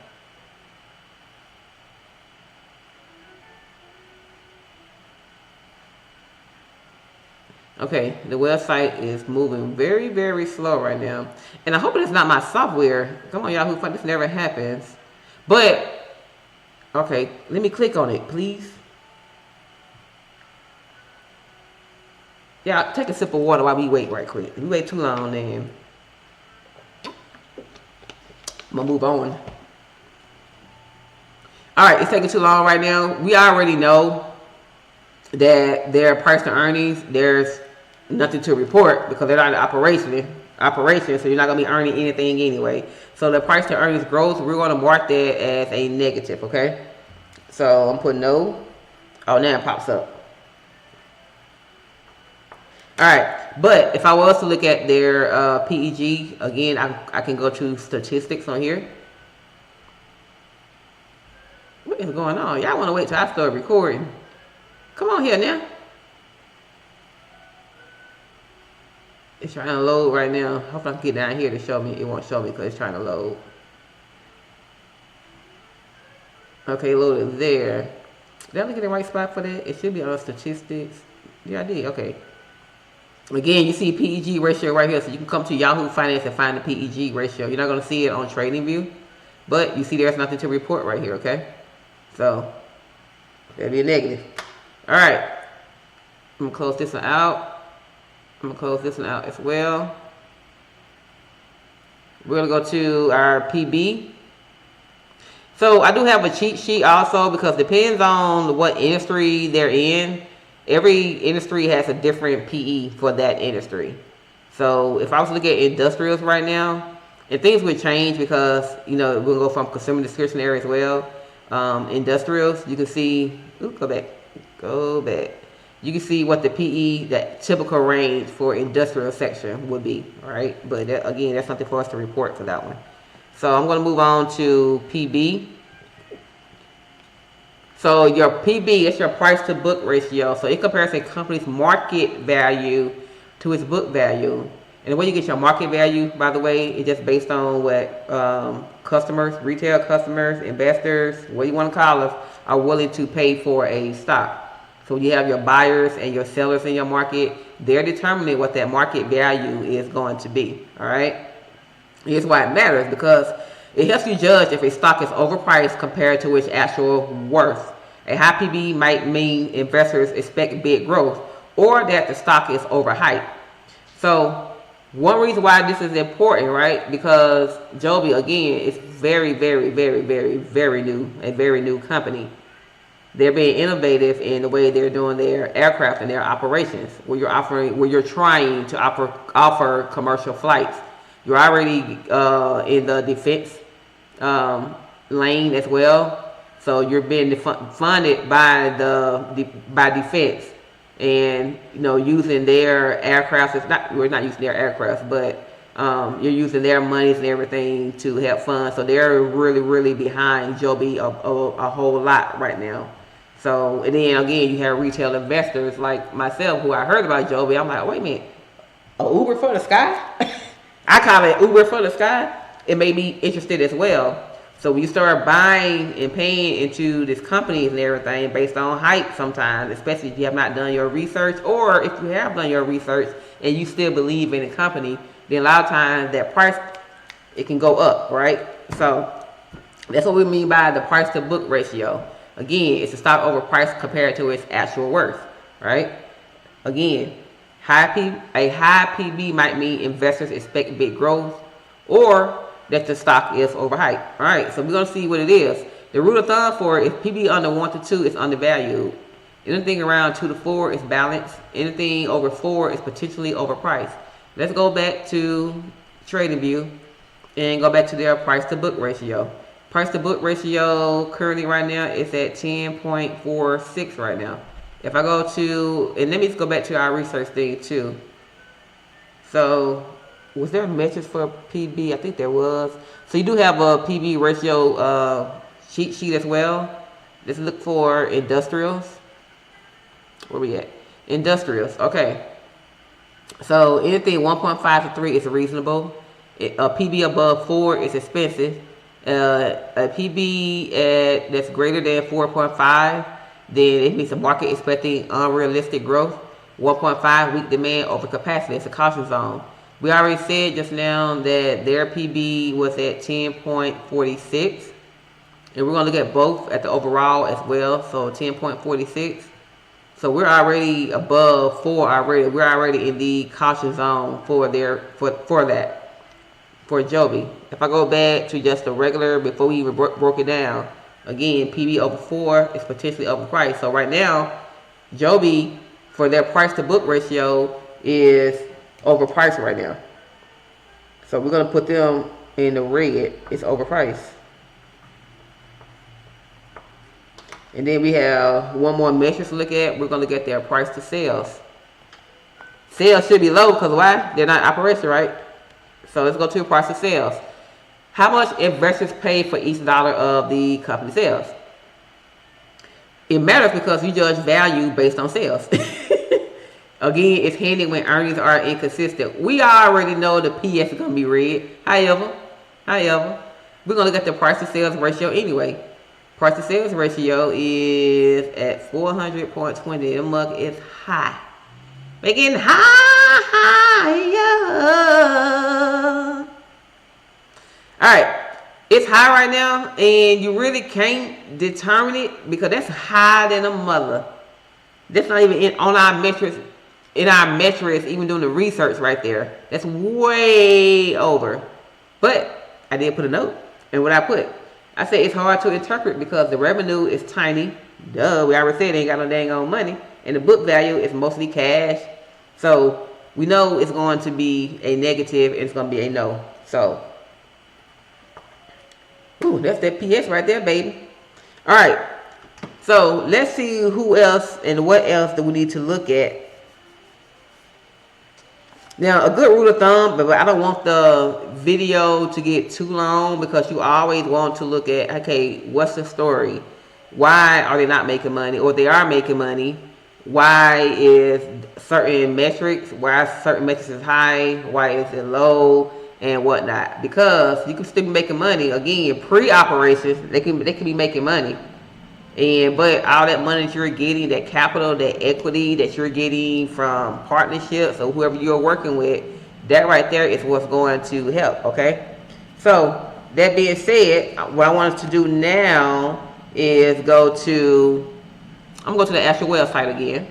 Okay, the website is moving very, very slow right now. And I hope it's not my software. Come on, Yahoo, this never happens. But, okay, let me click on it, please. Yeah, take a sip of water while we wait right quick. If we wait too long, then I'm going to move on. All right, it's taking too long right now. We already know that their price to earnings, there's nothing to report because they're not in operation, so you're not going to be earning anything anyway. So the price to earnings growth, we're going to mark that as a negative, okay? So I'm putting no. Oh, now it pops up. All right, but if I was to look at their PEG, again, I can go to statistics on here. What is going on? Y'all want to wait till I start recording? Come on here now. It's trying to load right now. Hope I can get down here to show me. It won't show me because it's trying to load. Okay, loaded there. Did I look at the right spot for that? It should be on statistics. Yeah, I did. Okay. Again, you see PEG ratio right here, so you can come to Yahoo Finance and find the PEG ratio. You're not going to see it on TradingView, but you see there's nothing to report right here, okay? So, that'll be a negative. All right. I'm going to close this one out. I'm going to close this one out as well. We're going to go to our PB. So, I do have a cheat sheet also because it depends on what industry they're in. Every industry has a different PE for that industry. So if I was to look at industrials right now, and things would change because, we'll go from consumer discretionary as well. Industrials, you can see, go back. You can see what the PE, that typical range for industrial section would be, right? But again, that's something for us to report for that one. So I'm going to move on to PB. So your PB is your price to book ratio. So it compares a company's market value to its book value. And the way you get your market value, by the way, is just based on what customers, retail customers, investors, what you want to call us, are willing to pay for a stock. So you have your buyers and your sellers in your market. They're determining what that market value is going to be. All right. Here's why it matters, because it helps you judge if a stock is overpriced compared to its actual worth. A high PB might mean investors expect big growth, or that the stock is overhyped. So one reason why this is important, right? Because Joby, again, is very, very, very, very, very new, a very new company. They're being innovative in the way they're doing their aircraft and their operations, where you're trying to offer commercial flights. You're already in the defense lane as well. So you're being funded by by defense, and using their aircraft. We're not using their aircraft, but you're using their monies and everything to help fund. So they're really, really behind Joby a whole lot right now. So, and then again, you have retail investors like myself who I heard about Joby. I'm like, wait a minute, a Uber for the sky? I call it Uber for the sky. It made me interested as well. So when you start buying and paying into these companies and everything based on hype sometimes, especially if you have not done your research, or if you have done your research and you still believe in a company, then a lot of times that price, it can go up, right? So that's what we mean by the price to book ratio. Again, it's a stock over price compared to its actual worth, right? Again, a high PB might mean investors expect big growth, or that the stock is overhyped. All right, so we're going to see what it is. The rule of thumb for if PB under 1 to 2 is undervalued. Anything around 2 to 4 is balanced. Anything over 4 is potentially overpriced. Let's go back to TradingView and go back to their price to book ratio. Price to book ratio currently right now is at 10.46 right now. If I go to, and let me just go back to our research thing too. So was there metrics for PB? I think there was. So you do have a PB ratio cheat sheet as well. Let's look for industrials. Where we at? Industrials. Okay. So anything 1.5 to 3 is reasonable. A PB above 4 is expensive. A PB that's greater than 4.5, then it means the market expecting unrealistic growth. 1.5 weak demand over capacity. It's a caution zone. We already said just now that their PB was at 10.46. And we're going to look at both at the overall as well. So 10.46. So we're already above 4 already. We're already in the caution zone for that. For Joby. If I go back to just the regular, before we even broke it down, again, PB over 4 is potentially overpriced. So right now, Joby, for their price to book ratio, is overpriced right now. So we're going to put them in the red. It's overpriced. And then we have one more metric to look at. We're going to look at their price to sales. Sales should be low because why? They're not operational, right? So let's go to price of sales. How much investors pay for each dollar of the company sales? It matters because you judge value based on sales. Again, it's handy when earnings are inconsistent. We already know the PS is going to be red. However, we're going to look at the price to sales ratio anyway. Price to sales ratio is at 400.20. The mug is high. Making higher. Alright, it's high right now, and you really can't determine it because that's higher than a mother. That's not even on our metrics, even doing the research right there. That's way over. But I did put a note, and what I said it's hard to interpret because the revenue is tiny. Duh, we already said they ain't got no dang on money, and the book value is mostly cash. So we know it's going to be a negative and it's going to be a no. So, ooh, that's that PS right there, baby. All right. So let's see who else and what else do we need to look at. Now, a good rule of thumb, but I don't want the video to get too long because you always want to look at, okay, what's the story? Why are they not making money? Or they are making money? Why is certain metrics, why certain metrics is high? Why is it low? And whatnot. Because you can still be making money. Again, pre-operations, they can be making money. But all that money that you're getting, that capital, that equity that you're getting from partnerships or whoever you're working with, that right there is what's going to help, okay? So, that being said, what I want us to do now is I'm going to go to the actual website again.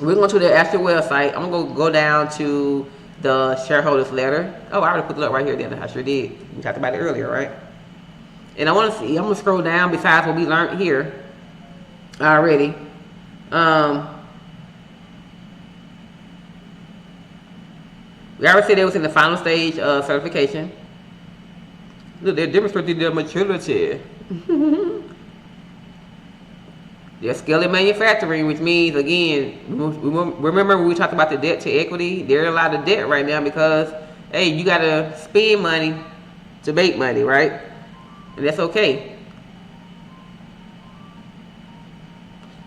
We're going to the actual website. I'm going to go down to the shareholders letter. Oh, I already put it up right here then. I sure did. We talked about it earlier, right? And I want to see, I'm going to scroll down besides what we learned here already. We already said they was in the final stage of certification. Look, they're demonstrating their maturity. They're scaling manufacturing, which means, again, remember when we talked about the debt to equity? They're a lot of debt right now because, hey, you got to spend money to make money, right? And that's okay.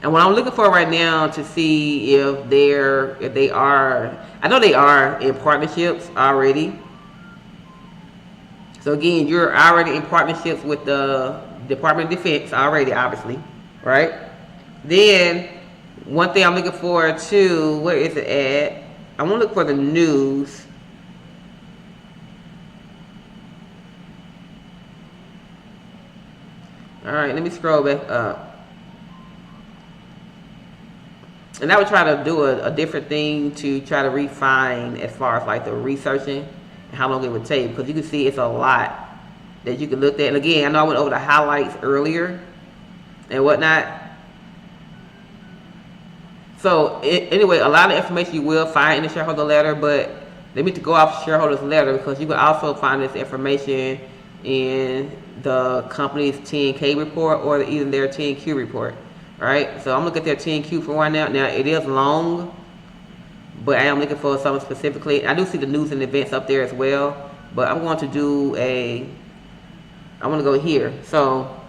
And what I'm looking for right now to see if they are, I know they are in partnerships already. So again, you're already in partnerships with the Department of Defense already, obviously, right? Then, one thing I'm looking for too, where is it at? I want to look for the news. Alright, let me scroll back up. And I would try to do a different thing to try to refine as far as like the researching and how long it would take. Because you can see it's a lot that you can look at. And again, I know I went over the highlights earlier and whatnot. So anyway, a lot of information you will find in the shareholder letter, but let me go off shareholder's letter because you can also find this information in the company's 10K report or even their 10Q report. Alright, so I'm looking at their 10Q for right now. Now it is long, but I am looking for something specifically. I do see the news and events up there as well, but I'm going to do I want to go here. So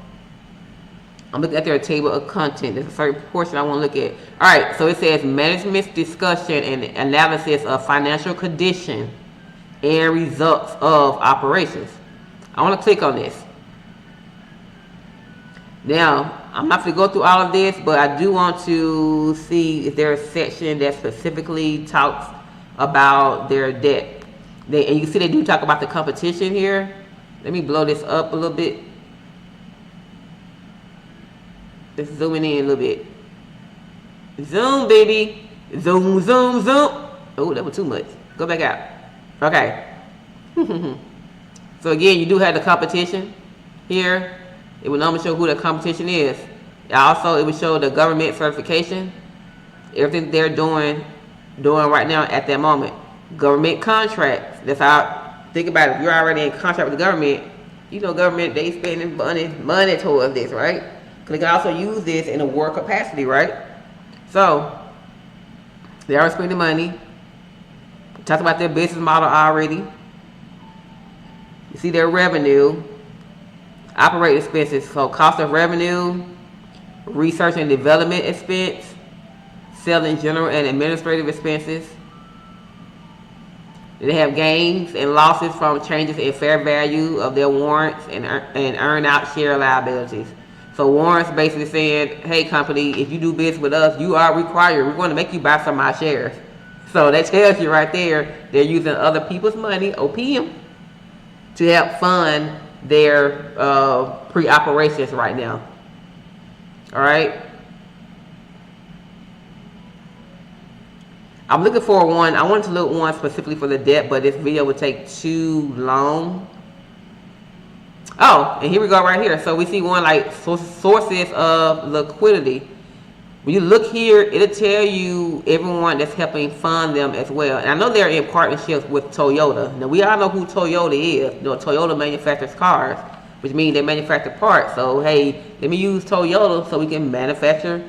I'm looking at their table of content. There's a certain portion I want to look at. Alright, so it says management's discussion and analysis of financial condition and results of operations. I want to click on this. Now, I'm not going to go through all of this, but I do want to see if there's a section that specifically talks about their debt. And you can see they do talk about the competition here. Let me blow this up a little bit. Let's zoom in a little bit. Zoom, baby. Zoom, zoom, zoom. Oh, that was too much. Go back out. Okay. So again, you do have the competition here. It will normally show who the competition is. Also, it will show the government certification. Everything they're doing right now at that moment. Government contracts. That's how, think about it. If you're already in contract with the government, you know government, they spending money towards this, right? Because they can also use this in a war capacity, right? So, they are spending money. Talked about their business model already. You see their revenue. Operating expenses, so cost of revenue, research and development expense, selling general and administrative expenses. They have gains and losses from changes in fair value of their warrants and earn out share liabilities. So warrants basically saying, hey company, if you do business with us, you are required. We're going to make you buy some of my shares. So that tells you right there, they're using other people's money, OPM, to help fund their pre-operations right now. Alright. I'm looking for one. I wanted to look one specifically for the debt, but this video would take too long. Oh, and here we go right here. So we see one like sources of liquidity. When you look here, it'll tell you everyone that's helping fund them as well. And I know they're in partnership with Toyota. Now, we all know who Toyota is. You know, Toyota manufactures cars, which means they manufacture parts. So, hey, let me use Toyota so we can manufacture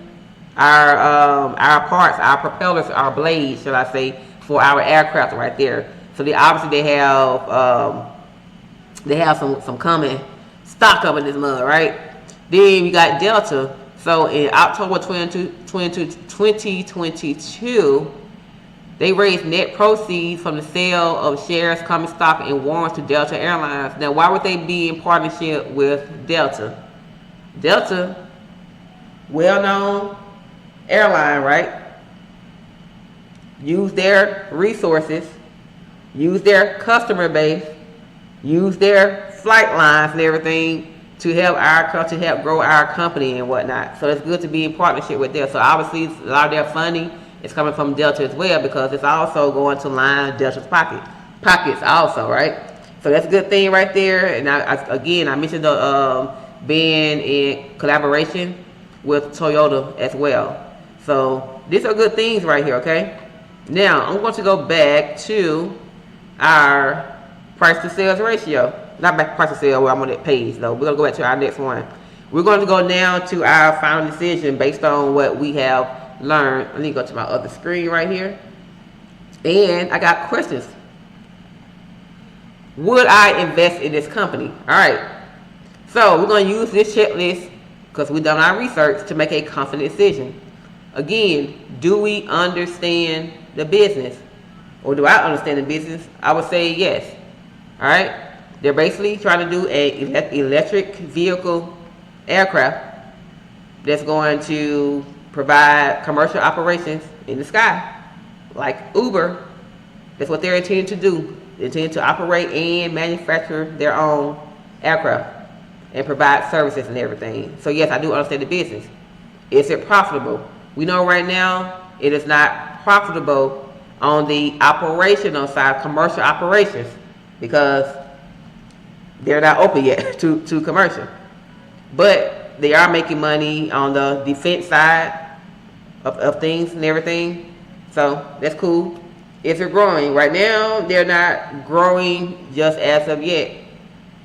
our parts, our propellers, our blades, shall I say, for our aircraft right there. So they obviously they have some coming stock up in this mud, right? Then we got Delta. So in October 2022, they raised net proceeds from the sale of shares, common stock, and warrants to Delta Airlines. Now, why would they be in partnership with Delta? Delta, well-known airline, right? Use their resources, use their customer base, use their flight lines and everything to help grow our company and whatnot. So it's good to be in partnership with them. So obviously a lot of their funding is coming from Delta as well, because it's also going to line Delta's pockets also, right? So that's a good thing right there. And I mentioned the being in collaboration with Toyota as well. So these are good things right here, okay? Now I'm going to go back to our price to sales ratio. Not back to price to sales where I'm on that page though. We're going to go back to our next one. We're going to go now to our final decision based on what we have learned. Let me go to my other screen right here. And I got questions. Would I invest in this company? Alright. So we're going to use this checklist because we've done our research to make a confident decision. Again, do we understand the business? Or do I understand the business? I would say yes. Alright. They're basically trying to do a electric vehicle aircraft that's going to provide commercial operations in the sky. Like Uber, that's what they're intending to do. They intend to operate and manufacture their own aircraft and provide services and everything. So yes, I do understand the business. Is it profitable? We know right now it is not profitable on the operational side, commercial operations, because they're not open yet to commercial. But they are making money on the defense side of things and everything. So that's cool. Is it growing? Right now, they're not growing just as of yet.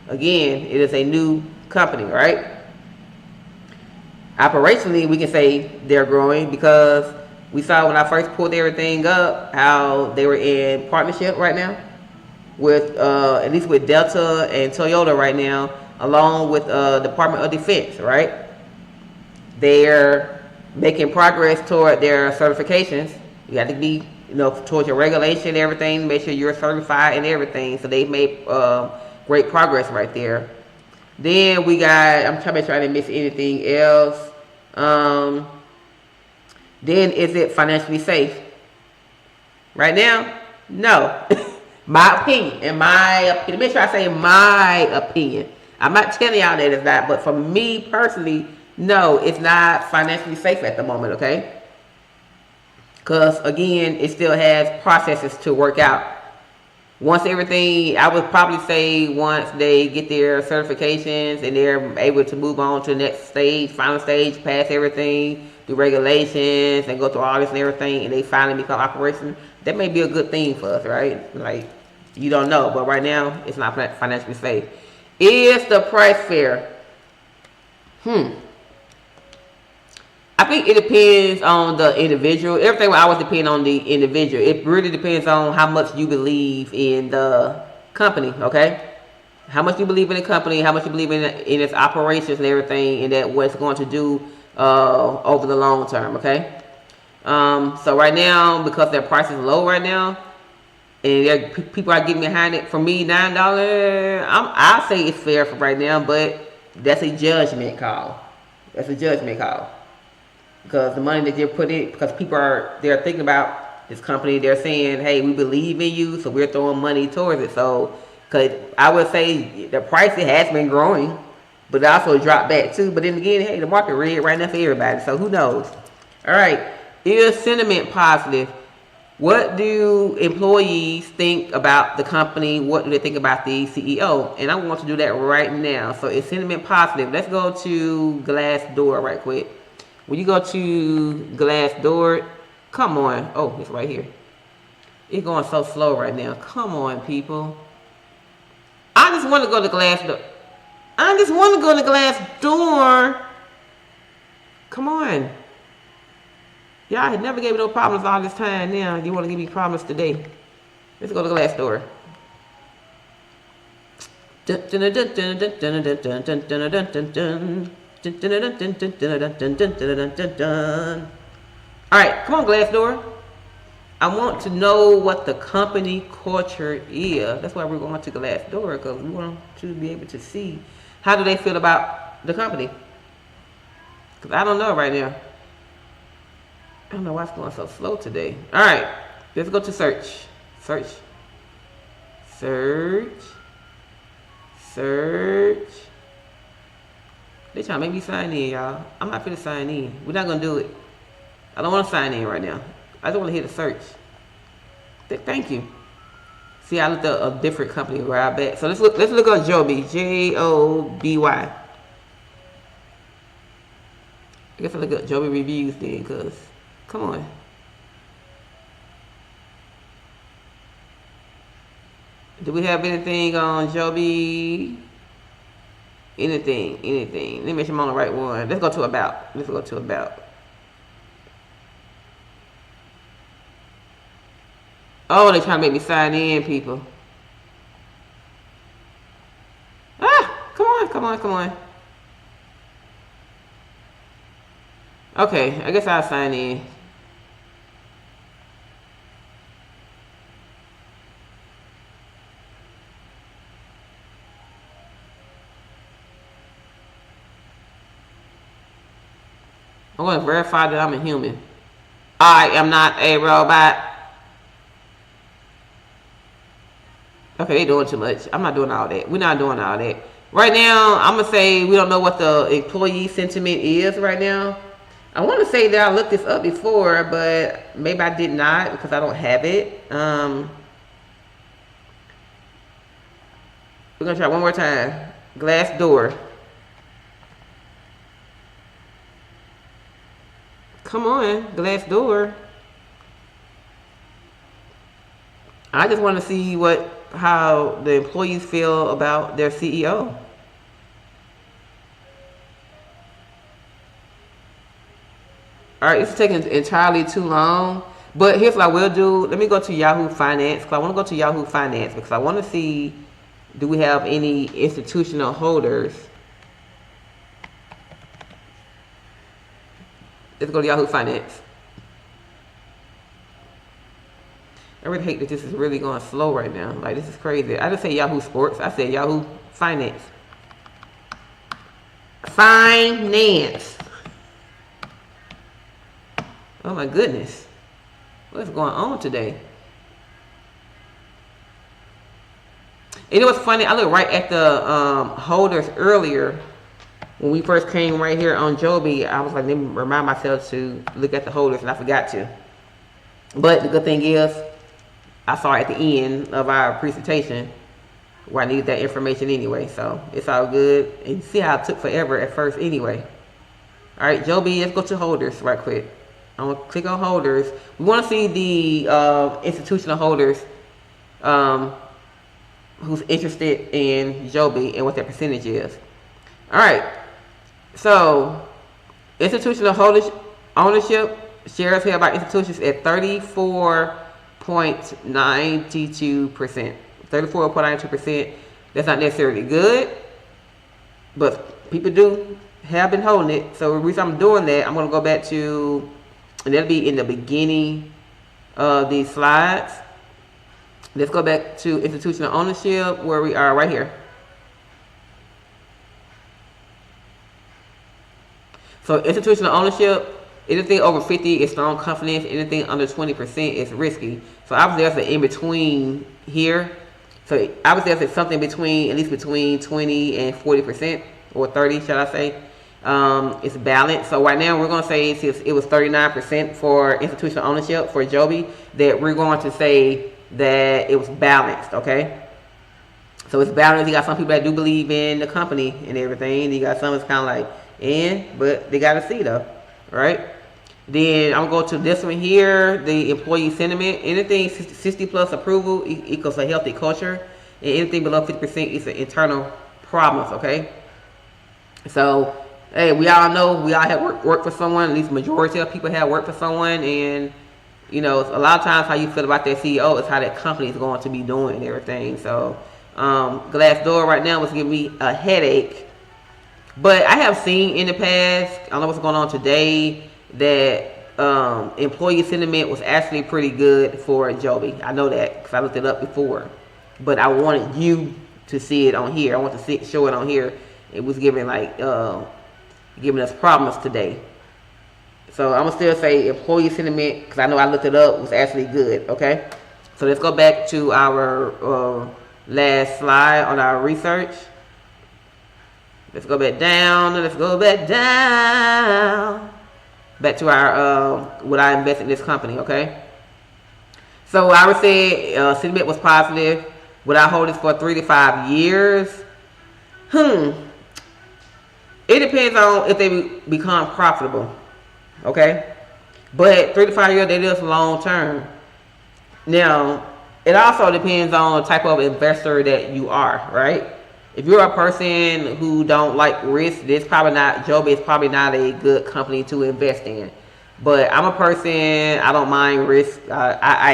Again, it is a new company, right? Operationally, we can say they're growing because we saw when I first pulled everything up how they were in partnership right now with at least with Delta and Toyota right now, along with Department of Defense, right? They're making progress toward their certifications. You have to be, towards your regulation and everything, make sure you're certified and everything. So they've made great progress right there. Then we got, I'm trying to make sure I didn't miss anything else. Then is it financially safe? Right now, no. My opinion, make sure I say my opinion. I'm not telling y'all that it's not, but for me personally, no, it's not financially safe at the moment, okay? Because again, it still has processes to work out. Once everything, I would probably say once they get their certifications and they're able to move on to the next stage, final stage, pass everything, do regulations and go through all this and everything, and they finally become operational, that may be a good thing for us, right? Like, you don't know, but right now, it's not financially safe. Is the price fair? I think it depends on the individual. Everything will always depend on the individual. It really depends on how much you believe in the company, okay? How much you believe in the company, how much you believe in its operations and everything, and that what it's going to do over the long term, okay? So right now, because their price is low right now, and people are getting behind it, for me, $9, I'll say it's fair for right now, but that's a judgment call. That's a judgment call. Because the money that they're putting, because they're thinking about this company, they're saying, hey, we believe in you, so we're throwing money towards it. So, because I would say the price, it has been growing, but it also dropped back too. But then again, hey, the market red right now for everybody, so who knows? All right, is sentiment positive? What do employees think about the company? What do they think about the CEO? And I want to do that right now. So is sentiment positive? Let's go to Glassdoor right quick. When you go to Glassdoor, come on. Oh, it's right here. It's going so slow right now. Come on, people. I just want to go to Glassdoor. I just want to go to Glassdoor. Come on. Y'all had never gave me no problems all this time. Now you want to give me problems today. Let's go to Glassdoor. All right, come on, Glassdoor. I want to know what the company culture is. That's why we're going to Glassdoor, because we want to be able to see how do they feel about the company. Because I don't know right now. I don't know why it's going so slow today. All right, let's go to search. Search. They trying to make me sign in, y'all. I'm not finna sign in. We're not gonna do it. I don't want to sign in right now. I just want to hit a search. Thank you. See, I looked up a different company right back. So let's look up Joby. Joby. I guess I look up Joby reviews then, cause come on. Do we have anything on Joby? Anything. Let me make sure I'm on the right one. Let's go to about. Oh, they trying to make me sign in, people. Come on. Okay, I guess I'll sign in. I'm going to verify that I'm a human. I am not a robot. Okay, they doing too much. I'm not doing all that. We're not doing all that. Right now, I'm going to say we don't know what the employee sentiment is right now. I want to say that I looked this up before, but maybe I did not because I don't have it. We're going to try one more time. Glassdoor. Come on, Glassdoor. I just want to see how the employees feel about their CEO. All right, it's taking entirely too long. But here's what I will do. Let me go to Yahoo Finance, because I want to go to Yahoo Finance because I want to see, do we have any institutional holders? Let's go to Yahoo Finance. I really hate that this is really going slow right now. Like, this is crazy. I didn't say Yahoo Sports. I said Yahoo Finance. Finance. Oh my goodness. What's going on today? You know what's funny? I looked right at the holders earlier. When we first came right here on Joby, I was like, let me remind myself to look at the holders, and I forgot to. But the good thing is, I saw at the end of our presentation where I needed that information anyway. So it's all good. And you see how it took forever at first anyway. All right, Joby, let's go to holders right quick. I'm going to click on holders. We want to see the institutional holders who's interested in Joby and what their percentage is. All right. So institutional ownership, shares held by institutions at 34.92%. 34.92%. That's not necessarily good, but people have been holding it. So the reason I'm doing that, I'm going to go back to, and that'll be in the beginning of these slides. Let's go back to institutional ownership where we are right here. So institutional ownership, anything over 50 is strong confidence. Anything under 20% is risky. So obviously there's an in between here. So obviously there's something between, at least between 20 and 40%, or 30, shall I say. It's balanced. So right now we're going to say since it was 39% for institutional ownership for Joby, that we're going to say that it was balanced, okay? So it's balanced. You got some people that do believe in the company and everything. You got some that's kind of like, but they got to see though. right? Then I'm going to this one here, the employee sentiment. Anything 60 plus approval equals a healthy culture, and anything below 50% is an internal problems. Okay, so hey, we all know we all have work for someone. At least majority of people have worked for someone, and you know, a lot of times how you feel about that CEO is how that company is going to be doing and everything. So Glassdoor right now was giving me a headache. But I have seen in the past, I don't know what's going on today, that employee sentiment was actually pretty good for Joby. I know that because I looked it up before. But I wanted you to see it on here. I want to show it on here. It was giving giving us problems today. So I'm going to still say employee sentiment, because I know I looked it up, was actually good, okay? So let's go back to our last slide on our research. Let's go back down. Let's go back down. Back to our what I invested in this company, okay? So I would say sentiment was positive. Would I hold this for 3 to 5 years? It depends on if they become profitable, okay? But 3 to 5 years, that is long term. Now, it also depends on the type of investor that you are, right? If you're a person who don't like risk, Joby is probably not a good company to invest in. But I'm a person, I don't mind risk. I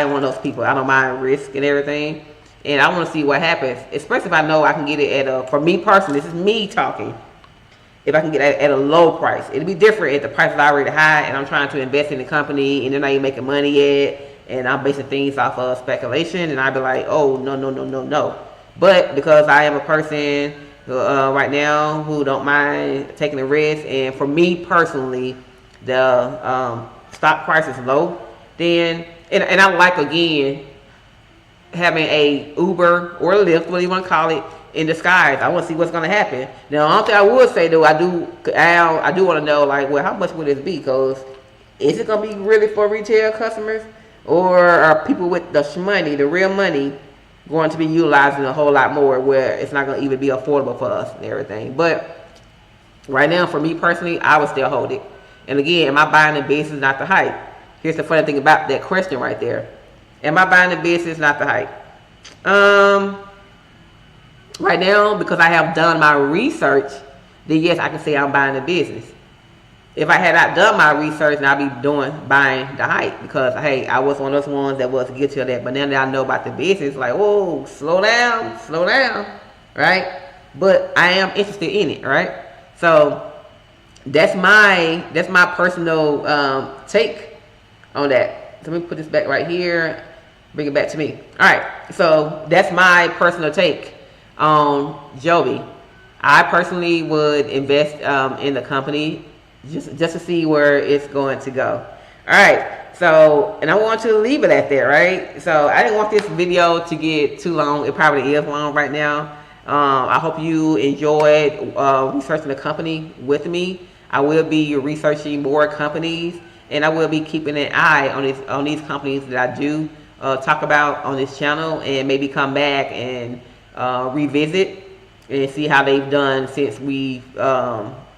am one of those people. I don't mind risk and everything. And I want to see what happens, especially if I know I can get it for me personally, this is me talking. If I can get it at a low price. It'll be different if the price is already high and I'm trying to invest in the company and they're not even making money yet. And I'm basing things off of speculation. And I'd be like, oh, no. But because I am a person right now who don't mind taking a risk, and for me personally, the stock price is low, then and I like, again, having a Uber or a Lyft, what you want to call it, in disguise. I want to see what's going to happen. Now, the only thing I would say though, I do want to know, like, well, how much would this be? Because is it going to be really for retail customers, or are people with the money, the real money, going to be utilizing a whole lot more where it's not going to even be affordable for us and everything? But right now, for me personally, I would still hold it. And again, am I buying the business, not the hype? Here's the funny thing about that question right there. Am I buying the business, not the hype? Right now, because I have done my research, then yes, I can say I'm buying the business. If I had not done my research, then I'd be buying the hype, because hey, I was one of those ones that was guilty of that. But now that I know about the business, like, whoa, slow down, right? But I am interested in it, right? So that's my personal take on that. So let me put this back right here, bring it back to me. All right, so that's my personal take on Joby. I personally would invest in the company just to see where it's going to go. All right, so, and I want to leave it at that, right? So I didn't want this video to get too long. It probably is long right now. I hope you enjoyed researching the company with me. I will be researching more companies, and I will be keeping an eye on these companies that I do talk about on this channel, and maybe come back and revisit and see how they've done since we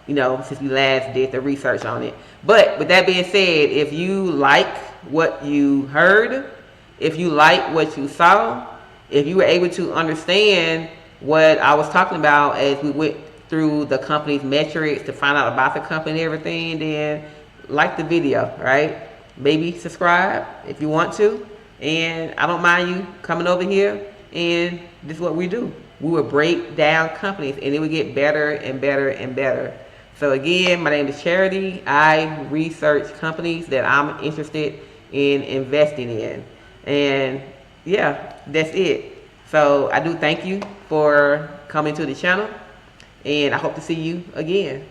since we last did the research on it. But with that being said, if you like what you heard, if you like what you saw, if you were able to understand what I was talking about as we went through the company's metrics to find out about the company and everything, then like the video, right? Maybe subscribe if you want to. And I don't mind you coming over here, and this is what we do. We will break down companies, and it will get better and better and better. So again, my name is Charity. I research companies that I'm interested in investing in. And yeah, that's it. So I do thank you for coming to the channel, and I hope to see you again.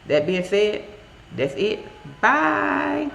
That being said, that's it. Bye.